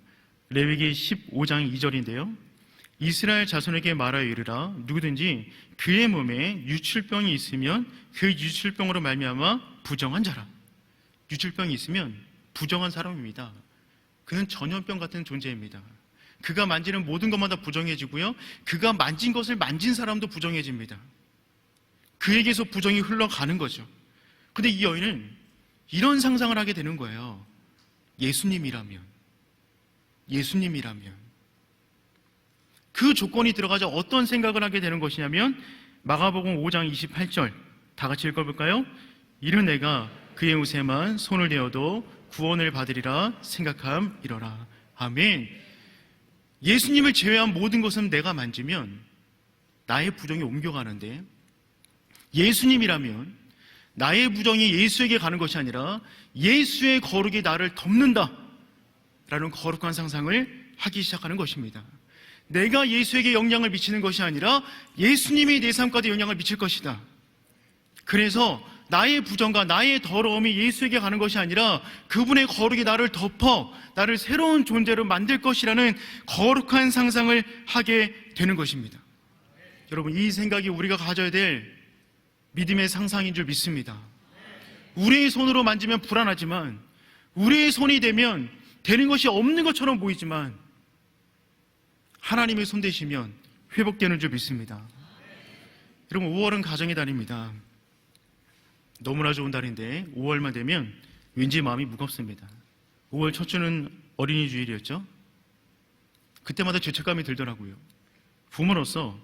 레위기 15장 2절인데요. 이스라엘 자손에게 말하여 이르라. 누구든지 그의 몸에 유출병이 있으면 그 유출병으로 말미암아 부정한 자라. 유출병이 있으면 부정한 사람입니다. 그는 전염병 같은 존재입니다. 그가 만지는 모든 것마다 부정해지고요. 그가 만진 것을 만진 사람도 부정해집니다. 그에게서 부정이 흘러가는 거죠. 근데 이 여인은 이런 상상을 하게 되는 거예요. 예수님이라면 그 조건이 들어가자 어떤 생각을 하게 되는 것이냐면 마가복음 5장 28절 다 같이 읽어볼까요? 이른 내가 그의 옷에만 손을 대어도 구원을 받으리라 생각함이러라. 아멘. 예수님을 제외한 모든 것은 내가 만지면 나의 부정이 옮겨가는데, 예수님이라면 나의 부정이 예수에게 가는 것이 아니라 예수의 거룩이 나를 덮는다 라는 거룩한 상상을 하기 시작하는 것입니다. 내가 예수에게 영향을 미치는 것이 아니라 예수님이 내 삶까지 영향을 미칠 것이다. 그래서 나의 부정과 나의 더러움이 예수에게 가는 것이 아니라 그분의 거룩이 나를 덮어 나를 새로운 존재로 만들 것이라는 거룩한 상상을 하게 되는 것입니다. 여러분, 이 생각이 우리가 가져야 될 믿음의 상상인 줄 믿습니다. 우리의 손으로 만지면 불안하지만 우리의 손이 되면 되는 것이 없는 것처럼 보이지만 하나님의 손 대시면 회복되는 줄 믿습니다. 여러분, 5월은 가정의 달입니다. 너무나 좋은 달인데 5월만 되면 왠지 마음이 무겁습니다. 5월 첫 주는 어린이 주일이었죠. 그때마다 죄책감이 들더라고요. 부모로서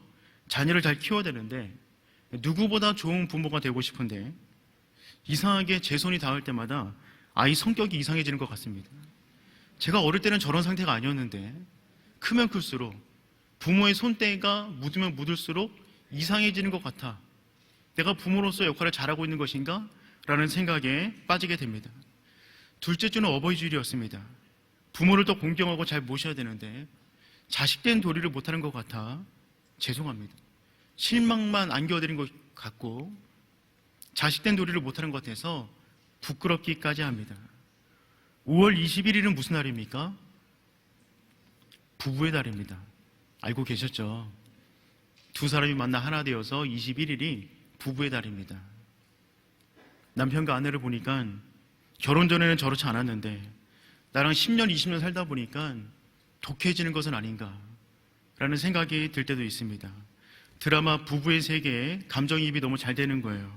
자녀를 잘 키워야 되는데 누구보다 좋은 부모가 되고 싶은데 이상하게 제 손이 닿을 때마다 아이 성격이 이상해지는 것 같습니다. 제가 어릴 때는 저런 상태가 아니었는데 크면 클수록 부모의 손때가 묻으면 묻을수록 이상해지는 것 같아. 내가 부모로서 역할을 잘하고 있는 것인가? 라는 생각에 빠지게 됩니다. 둘째 주는 어버이 주일이었습니다. 부모를 더 공경하고 잘 모셔야 되는데 자식된 도리를 못하는 것 같아 죄송합니다. 실망만 안겨드린 것 같고 자식된 도리를 못하는 것 같아서 부끄럽기까지 합니다. 5월 21일은 무슨 날입니까? 부부의 달입니다. 알고 계셨죠? 두 사람이 만나 하나 되어서 21일이 부부의 달입니다. 남편과 아내를 보니까 결혼 전에는 저렇지 않았는데 나랑 10년, 20년 살다 보니까 독해지는 것은 아닌가 라는 생각이 들 때도 있습니다. 드라마 부부의 세계에 감정이입이 너무 잘 되는 거예요.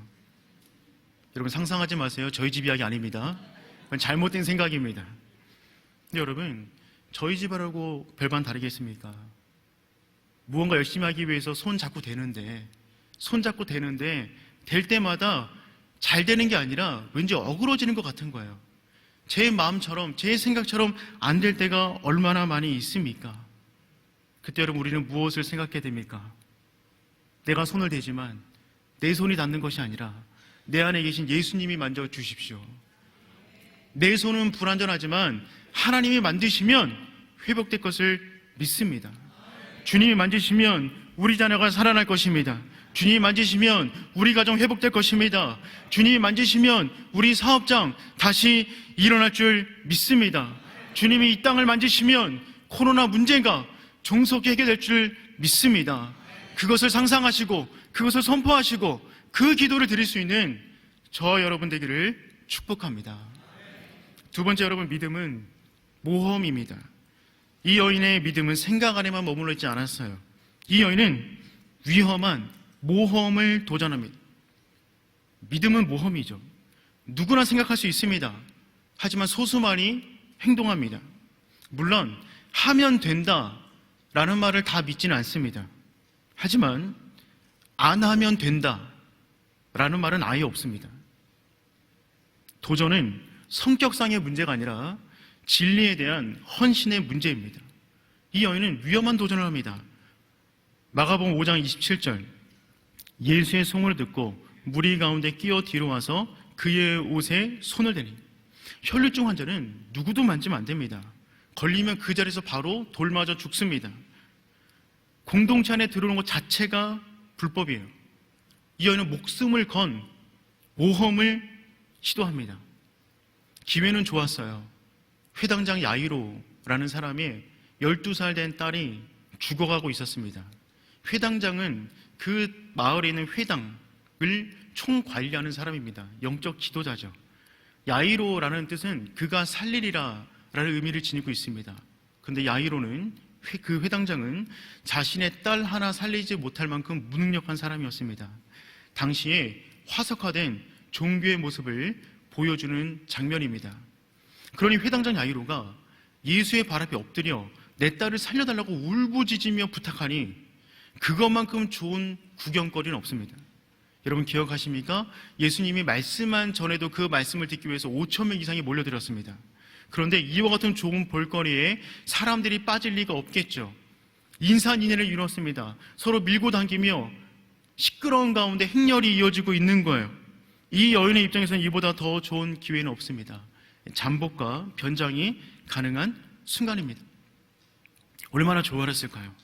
여러분 상상하지 마세요. 저희 집 이야기 아닙니다. 그건 잘못된 생각입니다. 근데 여러분, 저희 집하고 별반 다르겠습니까? 무언가 열심히 하기 위해서 손 잡고 되는데 될 때마다 잘 되는 게 아니라 왠지 어그러지는 것 같은 거예요. 제 마음처럼 제 생각처럼 안 될 때가 얼마나 많이 있습니까? 그때 여러분 우리는 무엇을 생각해야 됩니까? 내가 손을 대지만 내 손이 닿는 것이 아니라 내 안에 계신 예수님이 만져주십시오. 내 손은 불완전하지만 하나님이 만드시면 회복될 것을 믿습니다. 주님이 만지시면 우리 자녀가 살아날 것입니다. 주님이 만지시면 우리 가정 회복될 것입니다. 주님이 만지시면 우리 사업장 다시 일어날 줄 믿습니다. 주님이 이 땅을 만지시면 코로나 문제가 종속히 해결될 줄 믿습니다. 그것을 상상하시고 그것을 선포하시고 그 기도를 드릴 수 있는 저와 여러분 되기를 축복합니다. 두 번째, 여러분, 믿음은 모험입니다. 이 여인의 믿음은 생각 안에만 머물러 있지 않았어요. 이 여인은 위험한 모험을 도전합니다. 믿음은 모험이죠. 누구나 생각할 수 있습니다. 하지만 소수만이 행동합니다. 물론 하면 된다라는 말을 다 믿지는 않습니다. 하지만 안 하면 된다라는 말은 아예 없습니다. 도전은 성격상의 문제가 아니라 진리에 대한 헌신의 문제입니다. 이 여인은 위험한 도전을 합니다. 마가복음 5장 27절, 예수의 소문을 듣고 무리 가운데 끼어 뒤로 와서 그의 옷에 손을 대니. 혈류증 환자는 누구도 만지면 안 됩니다. 걸리면 그 자리에서 바로 돌 맞아 죽습니다. 공동체 안에 들어오는 것 자체가 불법이에요. 이 여인은 목숨을 건 모험을 시도합니다. 기회는 좋았어요. 회당장 야이로라는 사람이 12살 된 딸이 죽어가고 있었습니다. 회당장은 그 마을에 있는 회당을 총관리하는 사람입니다. 영적 지도자죠. 야이로라는 뜻은 그가 살리리라 라는 의미를 지니고 있습니다. 그런데 야이로는 그 회당장은 자신의 딸 하나 살리지 못할 만큼 무능력한 사람이었습니다. 당시에 화석화된 종교의 모습을 보여주는 장면입니다. 그러니 회당장 야이로가 예수의 발 앞에 엎드려 내 딸을 살려달라고 울부짖으며 부탁하니 그것만큼 좋은 구경거리는 없습니다. 여러분 기억하십니까? 예수님이 말씀한 전에도 그 말씀을 듣기 위해서 5,000명 이상이 몰려들었습니다. 그런데 이와 같은 좋은 볼거리에 사람들이 빠질 리가 없겠죠. 인산인해를 이뤘습니다. 서로 밀고 당기며 시끄러운 가운데 행렬이 이어지고 있는 거예요. 이 여인의 입장에서는 이보다 더 좋은 기회는 없습니다. 잠복과 변장이 가능한 순간입니다. 얼마나 좋아했을까요?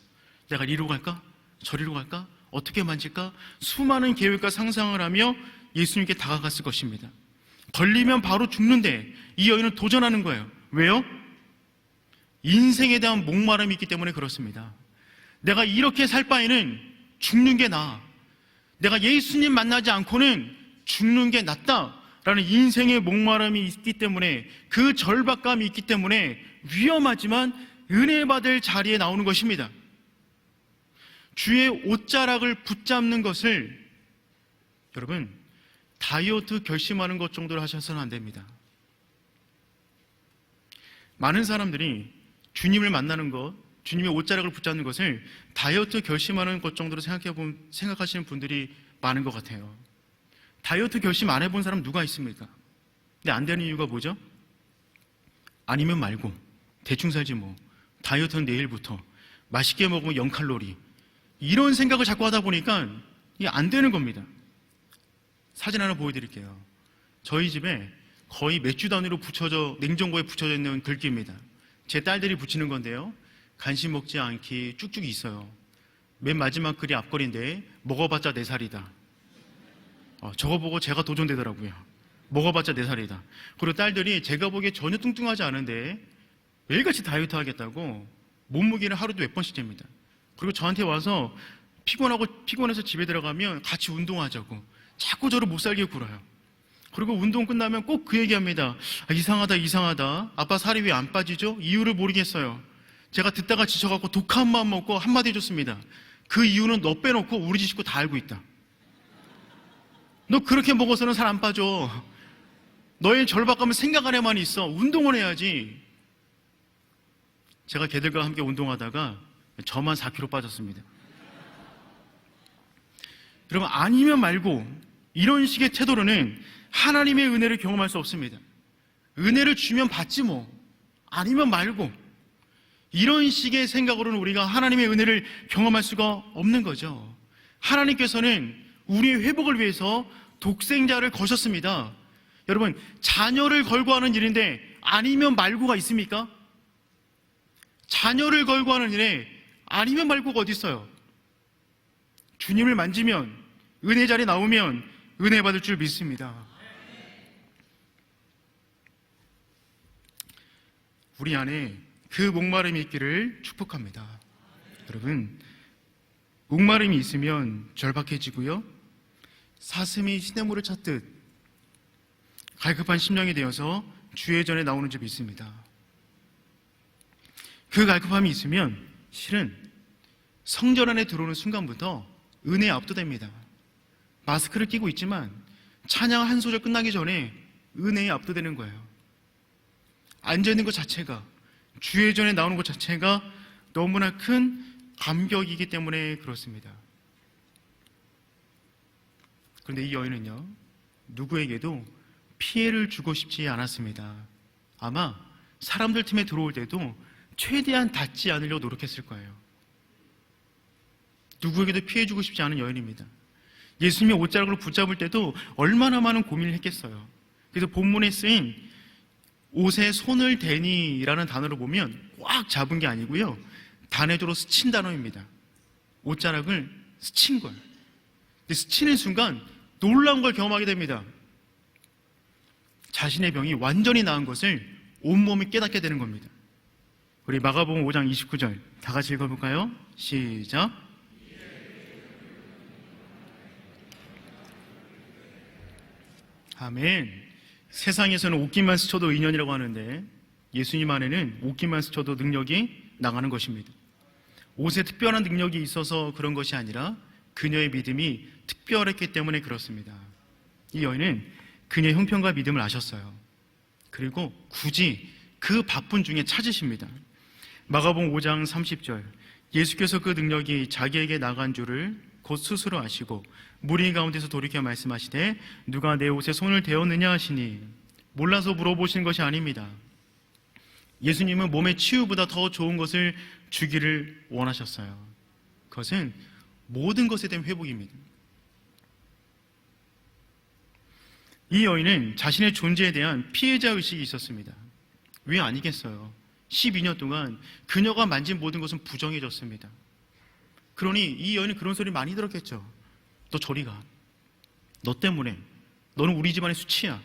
내가 이리로 갈까? 저리로 갈까? 어떻게 만질까? 수많은 계획과 상상을 하며 예수님께 다가갔을 것입니다. 걸리면 바로 죽는데 이 여인은 도전하는 거예요. 왜요? 인생에 대한 목마름이 있기 때문에 그렇습니다. 내가 이렇게 살 바에는 죽는 게 나아. 내가 예수님 만나지 않고는 죽는 게 낫다 라는 인생의 목마름이 있기 때문에, 그 절박감이 있기 때문에 위험하지만 은혜 받을 자리에 나오는 것입니다. 주의 옷자락을 붙잡는 것을 여러분 다이어트 결심하는 것 정도로 하셔서는 안 됩니다. 많은 사람들이 주님을 만나는 것, 주님의 옷자락을 붙잡는 것을 다이어트 결심하는 것 정도로 생각하시는 분들이 많은 것 같아요. 다이어트 결심 안 해본 사람 누가 있습니까? 근데 안 되는 이유가 뭐죠? 아니면 말고 대충 살지 뭐, 다이어트는 내일부터, 맛있게 먹으면 0칼로리, 이런 생각을 자꾸 하다 보니까 이게 안 되는 겁니다. 사진 하나 보여드릴게요. 저희 집에 거의 몇 주 단위로 냉장고에 붙여져 있는 글귀입니다. 제 딸들이 붙이는 건데요, 간식 먹지 않기 쭉쭉 있어요. 맨 마지막 글이 앞걸인데, 먹어봤자 4살이다. 저거 보고 제가 도전되더라고요. 먹어봤자 4살이다. 그리고 딸들이 제가 보기에 전혀 뚱뚱하지 않은데 매일같이 다이어트 하겠다고 몸무게를 하루도 몇 번씩 잽니다. 그리고 저한테 와서 피곤해서 집에 들어가면 같이 운동하자고 자꾸 저를 못 살게 굴어요. 그리고 운동 끝나면 꼭 그 얘기합니다. 이상하다. 아빠 살이 왜 안 빠지죠? 이유를 모르겠어요. 제가 듣다가 지쳐갖고 독한 마음 먹고 한마디 해줬습니다. 그 이유는 너 빼놓고 우리 집 식구 다 알고 있다. 너 그렇게 먹어서는 살 안 빠져. 너의 절박감은 생각 안에만 있어. 운동을 해야지. 제가 걔들과 함께 운동하다가 저만 4kg 빠졌습니다. 여러분, 아니면 말고 이런 식의 태도로는 하나님의 은혜를 경험할 수 없습니다. 은혜를 주면 받지 뭐, 아니면 말고, 이런 식의 생각으로는 우리가 하나님의 은혜를 경험할 수가 없는 거죠. 하나님께서는 우리의 회복을 위해서 독생자를 거셨습니다. 여러분, 자녀를 걸고 하는 일인데 아니면 말고가 있습니까? 자녀를 걸고 하는 일에 아니면 말고가 어디 있어요? 주님을 만지면, 은혜 자리에 나오면 은혜 받을 줄 믿습니다. 우리 안에 그 목마름이 있기를 축복합니다. 여러분, 목마름이 있으면 절박해지고요, 사슴이 시냇물을 찾듯 갈급한 심령이 되어서 주의 전에 나오는 줄 믿습니다. 그 갈급함이 있으면 실은 성전 안에 들어오는 순간부터 은혜에 압도됩니다. 마스크를 끼고 있지만 찬양 한 소절 끝나기 전에 은혜에 압도되는 거예요. 앉아있는 것 자체가, 주의 전에 나오는 것 자체가 너무나 큰 감격이기 때문에 그렇습니다. 그런데 이 여인은요, 누구에게도 피해를 주고 싶지 않았습니다. 아마 사람들 틈에 들어올 때도 최대한 닿지 않으려고 노력했을 거예요. 누구에게도 피해 주고 싶지 않은 여인입니다. 예수님의 옷자락을 붙잡을 때도 얼마나 많은 고민을 했겠어요. 그래서 본문에 쓰인 옷에 손을 대니라는 단어를 보면 꽉 잡은 게 아니고요, 단어적으로 스친 단어입니다. 옷자락을 스친 거예요. 근데 스치는 순간 놀라운 걸 경험하게 됩니다. 자신의 병이 완전히 나은 것을 온몸이 깨닫게 되는 겁니다. 우리 마가복음 5장 29절 다 같이 읽어볼까요? 시작. 아멘. 세상에서는 옷깃만 스쳐도 인연이라고 하는데 예수님 안에는 옷깃만 스쳐도 능력이 나가는 것입니다. 옷에 특별한 능력이 있어서 그런 것이 아니라 그녀의 믿음이 특별했기 때문에 그렇습니다. 이 여인은 그녀의 형편과 믿음을 아셨어요. 그리고 굳이 그 바쁜 중에 찾으십니다. 마가복음 5장 30절, 예수께서 그 능력이 자기에게 나간 줄을 곧 스스로 아시고 무리 가운데서 돌이켜 말씀하시되 누가 내 옷에 손을 대었느냐 하시니, 몰라서 물어보시는 것이 아닙니다. 예수님은 몸의 치유보다 더 좋은 것을 주기를 원하셨어요. 그것은 모든 것에 대한 회복입니다. 이 여인은 자신의 존재에 대한 피해자 의식이 있었습니다. 왜 아니겠어요? 12년 동안 그녀가 만진 모든 것은 부정해졌습니다. 그러니 이 여인은 그런 소리 많이 들었겠죠. 너 저리 가. 너 때문에. 너는 우리 집안의 수치야.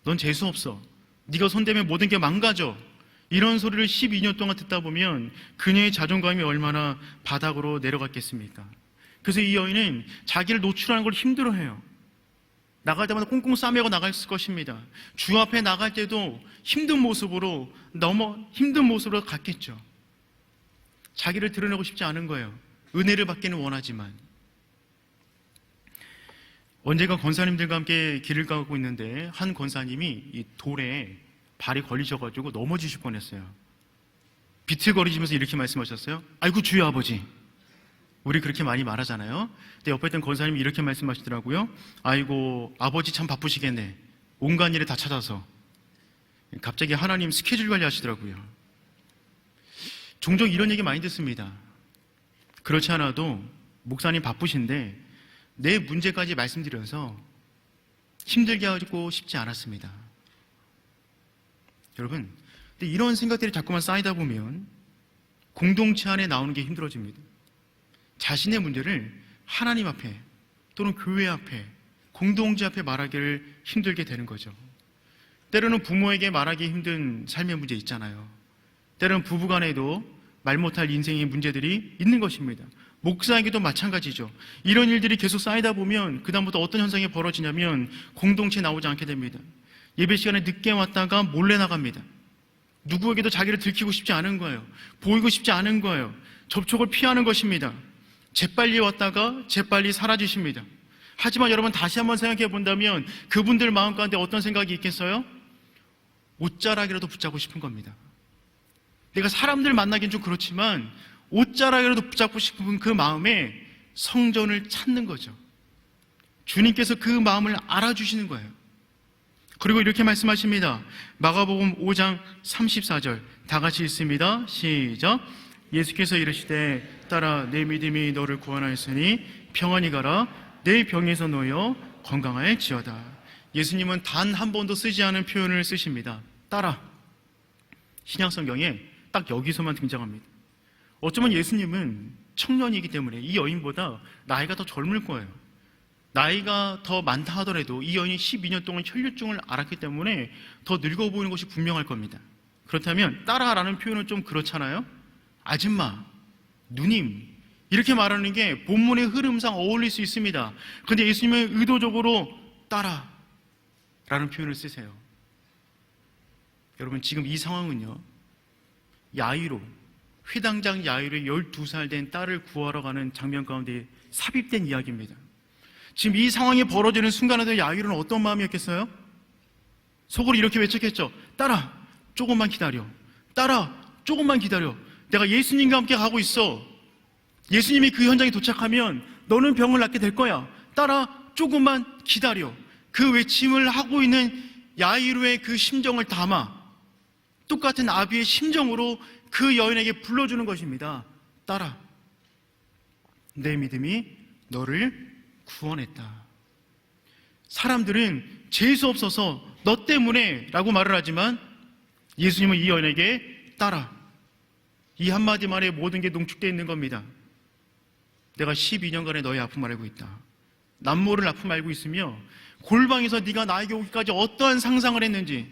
넌 재수 없어. 네가 손대면 모든 게 망가져. 이런 소리를 12년 동안 듣다 보면 그녀의 자존감이 얼마나 바닥으로 내려갔겠습니까? 그래서 이 여인은 자기를 노출하는 걸 힘들어해요. 나갈 때마다 꽁꽁 싸매고 나갔을 것입니다. 주 앞에 나갈 때도 힘든 모습으로 갔겠죠. 자기를 드러내고 싶지 않은 거예요. 은혜를 받기는 원하지만. 언젠가 권사님들과 함께 길을 가고 있는데 한 권사님이 이 돌에 발이 걸리셔가지고 넘어지실 뻔했어요. 비틀거리시면서 이렇게 말씀하셨어요. 아이고 주여 아버지. 우리 그렇게 많이 말하잖아요. 근데 옆에 있던 권사님이 이렇게 말씀하시더라고요. 아이고 아버지 참 바쁘시겠네. 온갖 일에 다 찾아서. 갑자기 하나님 스케줄 관리하시더라고요. 종종 이런 얘기 많이 듣습니다. 그렇지 않아도 목사님 바쁘신데 내 문제까지 말씀드려서 힘들게 하고 싶지 않았습니다. 여러분, 근데 이런 생각들이 자꾸만 쌓이다 보면 공동체 안에 나오는 게 힘들어집니다. 자신의 문제를 하나님 앞에 또는 교회 앞에 공동체 앞에 말하기를 힘들게 되는 거죠. 때로는 부모에게 말하기 힘든 삶의 문제 있잖아요. 때로는 부부간에도 말 못할 인생의 문제들이 있는 것입니다. 목사에게도 마찬가지죠. 이런 일들이 계속 쌓이다 보면 그다음부터 어떤 현상이 벌어지냐면 공동체에 나오지 않게 됩니다. 예배 시간에 늦게 왔다가 몰래 나갑니다. 누구에게도 자기를 들키고 싶지 않은 거예요. 보이고 싶지 않은 거예요. 접촉을 피하는 것입니다. 재빨리 왔다가 재빨리 사라지십니다. 하지만 여러분 다시 한번 생각해 본다면 그분들 마음 가운데 어떤 생각이 있겠어요? 옷자락이라도 붙잡고 싶은 겁니다. 내가 사람들 만나긴 좀 그렇지만 옷자락이라도 붙잡고 싶은 그 마음에 성전을 찾는 거죠. 주님께서 그 마음을 알아주시는 거예요. 그리고 이렇게 말씀하십니다. 마가복음 5장 34절 다 같이 읽습니다. 시작. 예수께서 이르시되 따라 내 믿음이 너를 구원하였으니 평안히 가라 내 병에서 놓여 건강할지어다. 예수님은 단 한 번도 쓰지 않은 표현을 쓰십니다. 따라. 신약성경에 딱 여기서만 등장합니다. 어쩌면 예수님은 청년이기 때문에 이 여인보다 나이가 더 젊을 거예요. 나이가 더 많다 하더라도 이 여인이 12년 동안 혈류증을 앓았기 때문에 더 늙어 보이는 것이 분명할 겁니다. 그렇다면 따라라는 표현은 좀 그렇잖아요. 아줌마, 누님 이렇게 말하는 게 본문의 흐름상 어울릴 수 있습니다. 그런데 예수님은 의도적으로 따라라는 표현을 쓰세요. 여러분 지금 이 상황은요, 야이로, 회당장 야이로의 12살 된 딸을 구하러 가는 장면 가운데 삽입된 이야기입니다. 지금 이 상황이 벌어지는 순간에도 야이로는 어떤 마음이었겠어요? 속으로 이렇게 외쳤겠죠. 딸아, 조금만 기다려. 딸아, 조금만 기다려. 내가 예수님과 함께 가고 있어. 예수님이 그 현장에 도착하면 너는 병을 낫게 될 거야. 딸아, 조금만 기다려. 그 외침을 하고 있는 야이로의 그 심정을 담아 똑같은 아비의 심정으로 그 여인에게 불러주는 것입니다. 딸아, 내 믿음이 너를 구원했다. 사람들은 재수 없어서 너 때문에 라고 말을 하지만 예수님은 이 여인에게 딸아, 이 한마디 말에 모든 게 농축되어 있는 겁니다. 내가 12년간의 너의 아픔을 알고 있다. 남모를 아픔을 알고 있으며 골방에서 네가 나에게 오기까지 어떠한 상상을 했는지,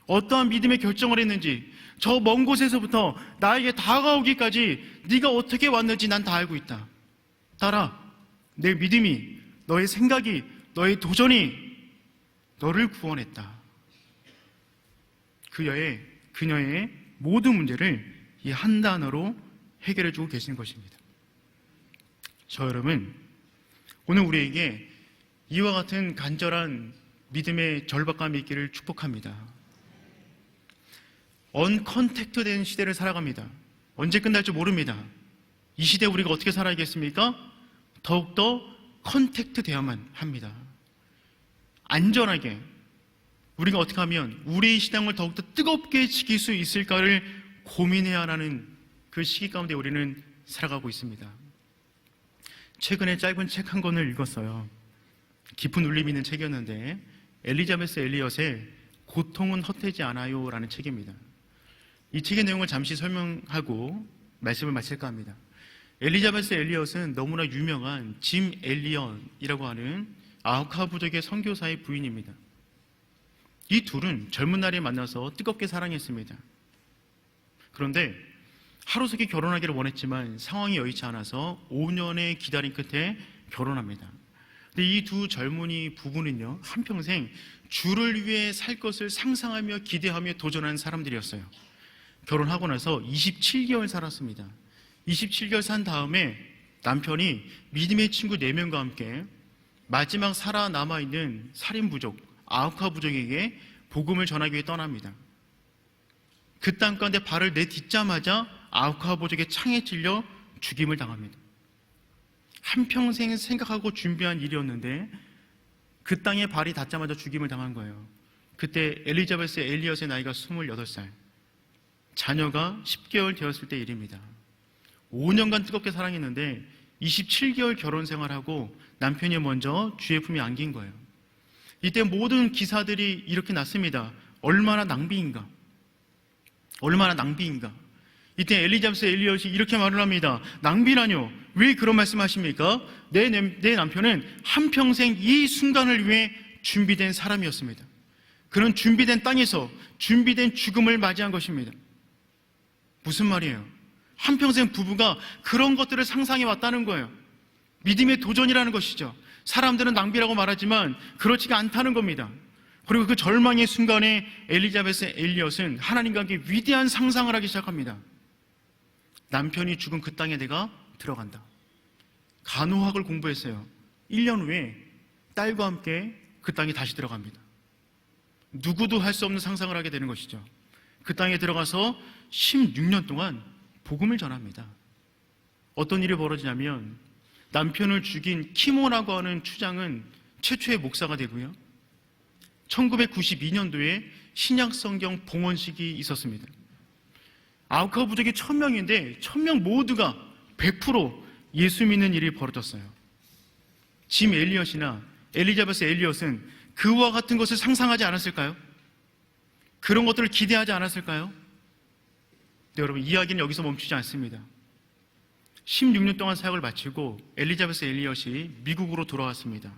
어떠한 믿음의 결정을 했는지, 저 먼 곳에서부터 나에게 다가오기까지 네가 어떻게 왔는지 난 다 알고 있다. 딸아, 내 믿음이, 너의 생각이, 너의 도전이 너를 구원했다. 그녀의 모든 문제를 이 한 단어로 해결해주고 계시는 것입니다. 저 여러분, 오늘 우리에게 이와 같은 간절한 믿음의 절박감이 있기를 축복합니다. 언컨택트된 시대를 살아갑니다. 언제 끝날지 모릅니다. 이 시대에 우리가 어떻게 살아야겠습니까? 더욱더 컨택트 되어야만 합니다. 안전하게 우리가 어떻게 하면 우리의 신앙을 더욱더 뜨겁게 지킬 수 있을까를 고민해야 하는 그 시기 가운데 우리는 살아가고 있습니다. 최근에 짧은 책 한 권을 읽었어요. 깊은 울림이 있는 책이었는데 엘리자베스 엘리엇의 고통은 헛되지 않아요 라는 책입니다. 이 책의 내용을 잠시 설명하고 말씀을 마칠까 합니다. 엘리자베스 엘리엇은 너무나 유명한 짐 엘리언이라고 하는 아우카 부족의 선교사의 부인입니다. 이 둘은 젊은 날에 만나서 뜨겁게 사랑했습니다. 그런데 하루속히 결혼하기를 원했지만 상황이 여의치 않아서 5년의 기다림 끝에 결혼합니다. 근데 이 두 젊은이 부부는요, 한평생 주를 위해 살 것을 상상하며 기대하며 도전한 사람들이었어요. 결혼하고 나서 27개월 살았습니다. 27개월 산 다음에 남편이 믿음의 친구 4명과 함께 마지막 살아남아있는 살인부족 아우카 부족에게 복음을 전하기 위해 떠납니다. 그 땅 가운데 발을 내딛자마자 아우카 부족의 창에 찔려 죽임을 당합니다. 한평생 생각하고 준비한 일이었는데 그 땅에 발이 닿자마자 죽임을 당한 거예요. 그때 엘리자베스 엘리엇의 나이가 28살, 자녀가 10개월 되었을 때 일입니다. 5년간 뜨겁게 사랑했는데 27개월 결혼 생활하고 남편이 먼저 주의 품에 안긴 거예요. 이때 모든 기사들이 이렇게 났습니다. 얼마나 낭비인가. 얼마나 낭비인가. 이때 엘리자베스 엘리엇이 이렇게 말을 합니다. 낭비라뇨. 왜 그런 말씀하십니까? 내 남편은 한평생 이 순간을 위해 준비된 사람이었습니다. 그는 준비된 땅에서 준비된 죽음을 맞이한 것입니다. 무슨 말이에요? 한평생 부부가 그런 것들을 상상해 왔다는 거예요. 믿음의 도전이라는 것이죠. 사람들은 낭비라고 말하지만 그렇지가 않다는 겁니다. 그리고 그 절망의 순간에 엘리자베스 엘리엇은 하나님과 함께 위대한 상상을 하기 시작합니다. 남편이 죽은 그 땅에 내가 들어간다. 간호학을 공부했어요. 1년 후에 딸과 함께 그 땅에 다시 들어갑니다. 누구도 할 수 없는 상상을 하게 되는 것이죠. 그 땅에 들어가서 16년 동안 복음을 전합니다. 어떤 일이 벌어지냐면 남편을 죽인 키모라고 하는 추장은 최초의 목사가 되고요. 1992년도에 신약성경 봉헌식이 있었습니다. 아우카 부족이 1000명인데 1000명 모두가 100% 예수 믿는 일이 벌어졌어요. 짐 엘리엇이나 엘리자베스 엘리엇은 그와 같은 것을 상상하지 않았을까요? 그런 것들을 기대하지 않았을까요? 네, 여러분, 이야기는 여기서 멈추지 않습니다. 16년 동안 사역을 마치고 엘리자베스 엘리엇이 미국으로 돌아왔습니다.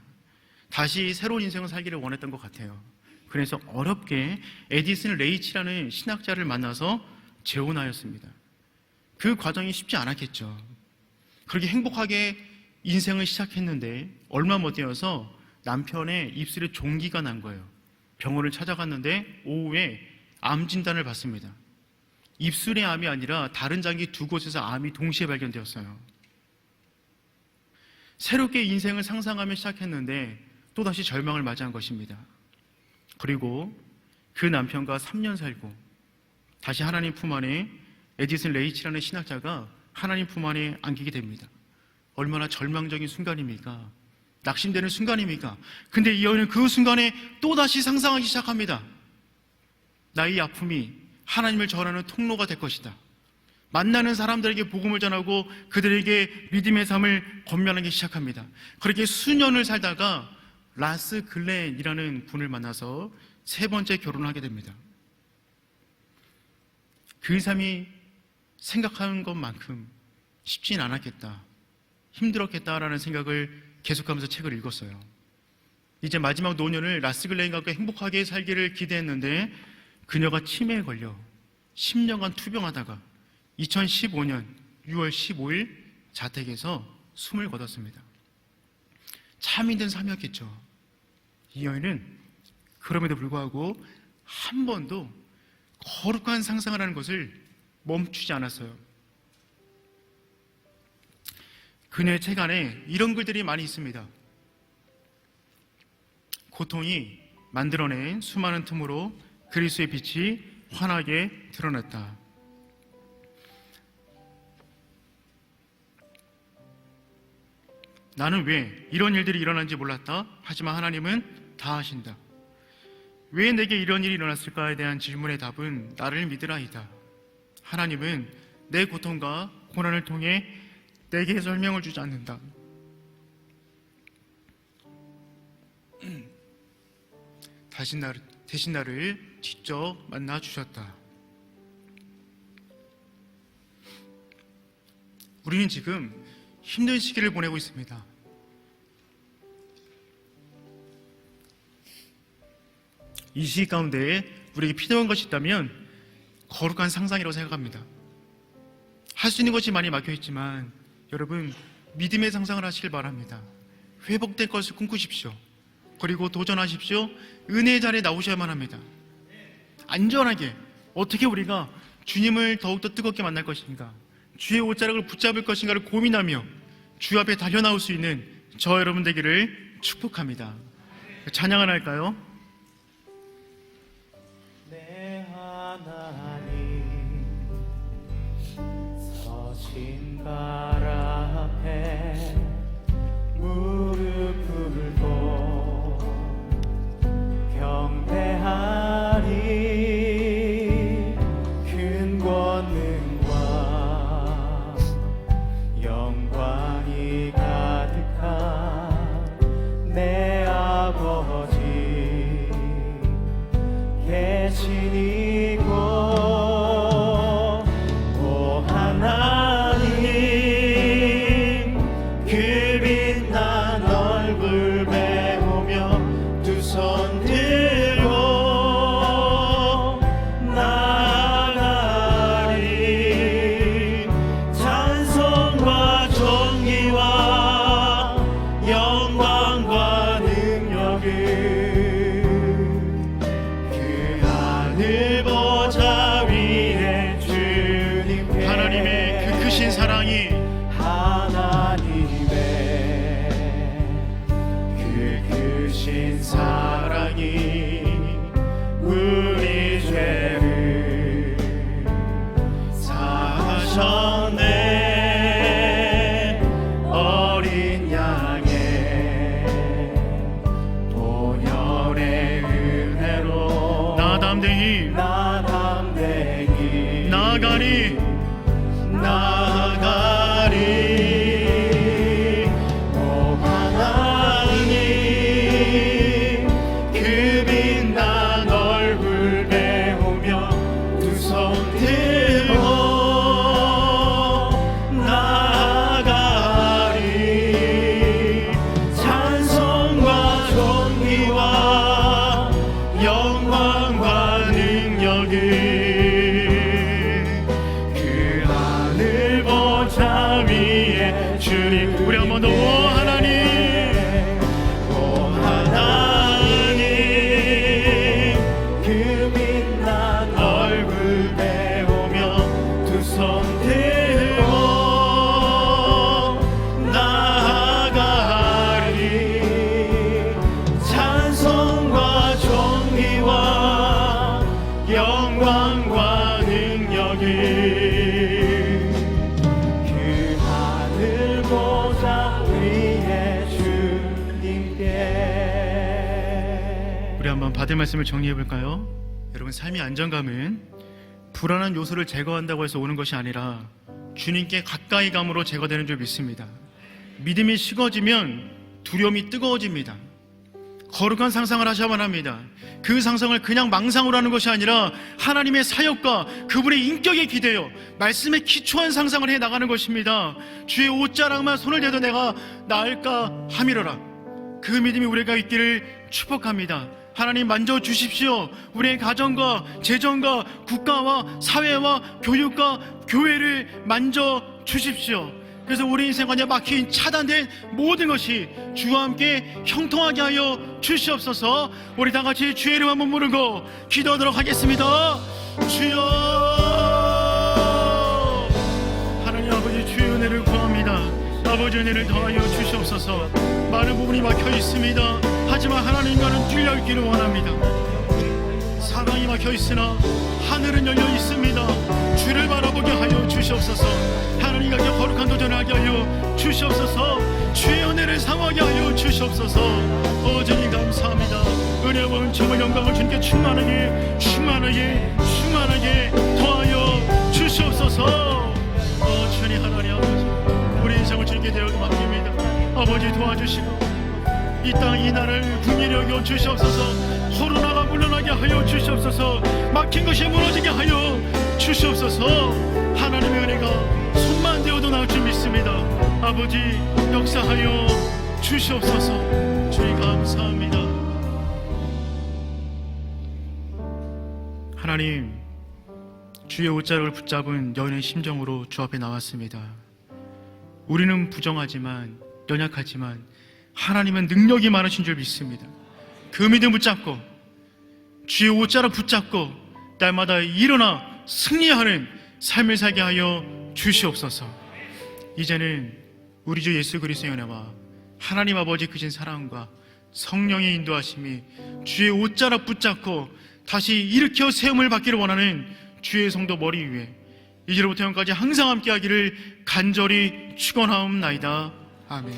다시 새로운 인생을 살기를 원했던 것 같아요. 그래서 어렵게 에디슨 레이치라는 신학자를 만나서 재혼하였습니다. 그 과정이 쉽지 않았겠죠. 그렇게 행복하게 인생을 시작했는데 얼마 못 되어서 남편의 입술에 종기가 난 거예요. 병원을 찾아갔는데 오후에 암 진단을 받습니다. 입술의 암이 아니라 다른 장기 2곳에서 암이 동시에 발견되었어요. 새롭게 인생을 상상하며 시작했는데 또다시 절망을 맞이한 것입니다. 그리고 그 남편과 3년 살고 다시 하나님 품 안에 에디슨 레이치라는 신학자가 하나님 품 안에 안기게 됩니다. 얼마나 절망적인 순간입니까? 낙심되는 순간입니까? 근데 이 여인은 그 순간에 또다시 상상하기 시작합니다. 나의 아픔이 하나님을 전하는 통로가 될 것이다. 만나는 사람들에게 복음을 전하고 그들에게 믿음의 삶을 권면하기 시작합니다. 그렇게 수년을 살다가 라스 글렌이라는 분을 만나서 3번째 결혼을 하게 됩니다. 그 삶이 생각하는 것만큼 쉽진 않았겠다, 힘들었겠다라는 생각을 계속하면서 책을 읽었어요. 이제 마지막 노년을 라스 글렌과 행복하게 살기를 기대했는데 그녀가 치매에 걸려 10년간 투병하다가 2015년 6월 15일 자택에서 숨을 거뒀습니다. 참 힘든 삶이었겠죠. 이 여인은 그럼에도 불구하고 한 번도 거룩한 상상을 하는 것을 멈추지 않았어요. 그녀의 책 안에 이런 글들이 많이 있습니다. 고통이 만들어낸 수많은 틈으로 그리스도의 빛이 환하게 드러났다. 나는 왜 이런 일들이 일어난지 몰랐다. 하지만 하나님은 다 하신다. 왜 내게 이런 일이 일어났을까에 대한 질문의 답은 나를 믿으라이다. 하나님은 내 고통과 고난을 통해 내게 설명을 주지 않는다. 대신 나를 직접 만나 주셨다. 우리는 지금 힘든 시기를 보내고 있습니다. 이 시기 가운데 우리에게 필요한 것이 있다면 거룩한 상상이라고 생각합니다. 할 수 있는 것이 많이 막혀있지만 여러분, 믿음의 상상을 하시길 바랍니다. 회복될 것을 꿈꾸십시오. 그리고 도전하십시오. 은혜의 자리에 나오셔야만 합니다. 안전하게 어떻게 우리가 주님을 더욱더 뜨겁게 만날 것인가, 주의 옷자락을 붙잡을 것인가를 고민하며 주 앞에 달려나올 수 있는 저 여러분 되기를 축복합니다. 찬양을 할까요? 내 하나님 서신 발 앞에 무릎 꿇고 경배하리. 큰 권능과 영광이 가득한 내 아버지 계신 이곳, 오 하나님 그 빛난 얼굴 배우며 두 손 들고 나아가리. 찬송과 존귀와 영광과 능력을 그 하늘 보좌 위에 주님께, 하나님의 그 크신 사랑이, 하나님의 그 크신 사랑이 우리 죄를 사하셨네. 어린 양의 보혈의 은혜로 나 담대히 나아가리. 오 하나님 그 빛난 얼굴 배우며 두 손 들고 나아가리. 찬송과 존귀와 영광과 능력을 주님. 우리 한 번 더, 오 하나님, 오 하나님 그 빛난 얼굴 배우며 두 손 들고 나아가리. 찬송과 존귀와 영광과 능력을 보좌 위에 주님께. 우리 한번 받을 말씀을 정리해 볼까요? 여러분, 삶의 안정감은 불안한 요소를 제거한다고 해서 오는 것이 아니라 주님께 가까이 감으로 제거되는 줄 믿습니다. 믿음이 식어지면 두려움이 뜨거워집니다. 거룩한 상상을 하셔야만 합니다. 그 상상을 그냥 망상으로 하는 것이 아니라 하나님의 사역과 그분의 인격에 기대어 말씀에 기초한 상상을 해 나가는 것입니다. 주의 옷자락만 손을 대도 내가 나을까 함이로라. 그 믿음이 우리가 있기를 축복합니다. 하나님 만져주십시오. 우리의 가정과 재정과 국가와 사회와 교육과 교회를 만져주십시오. 그래서 우리 인생 안에 막힌 차단된 모든 것이 주와 함께 형통하게 하여 주시옵소서. 우리 다 같이 주의 이름 한번 부르고 기도하도록 하겠습니다. 주여, 하나님 아버지, 주의 은혜를 구합니다. 아버지, 은혜를 더하여 주시옵소서. 많은 부분이 막혀 있습니다. 하지만 하나님과는 뚫려 있기를 원합니다. 사방이 막혀 있으나 하늘은 열려 있습니다. 주를 바라보게 하여 주시옵소서. 하나님과 거룩한 도전을 하게 하여 주시옵소서. 주의 은혜를 상하게 하여 주시옵소서. 주님 감사합니다. 은혜와 은총과 영광을 주님께 충만하게 더하여 주시옵소서. 주님 하나님 아버지, 우리 인생을 주님께 대하여 맡깁니다. 아버지 도와주시고 이 땅 이 나라를 긍휼히 여겨 주시옵소서. 코로나가 물러나게 하여 주시옵소서. 막힌 것이 무너지게 하여 주시옵소서. 하나님의 은혜가 손만 대어도 나올 줄 믿습니다. 아버지 역사하여 주시옵소서. 주님 감사합니다. 하나님, 주의 옷자락을 붙잡은 여인의 심정으로 주 앞에 나왔습니다. 우리는 부정하지만 연약하지만 하나님은 능력이 많으신 줄 믿습니다. 그 믿음 붙잡고 주의 옷자락 붙잡고 날마다 일어나 승리하는 삶을 살게 하여 주시옵소서. 이제는 우리 주 예수 그리스도의 은혜와 하나님 아버지 크신 사랑과 성령의 인도하심이 주의 옷자락 붙잡고 다시 일으켜 세움을 받기를 원하는 주의 성도 머리 위에 이제로부터 영까지 항상 함께하기를 간절히 축원하옵나이다. 아멘.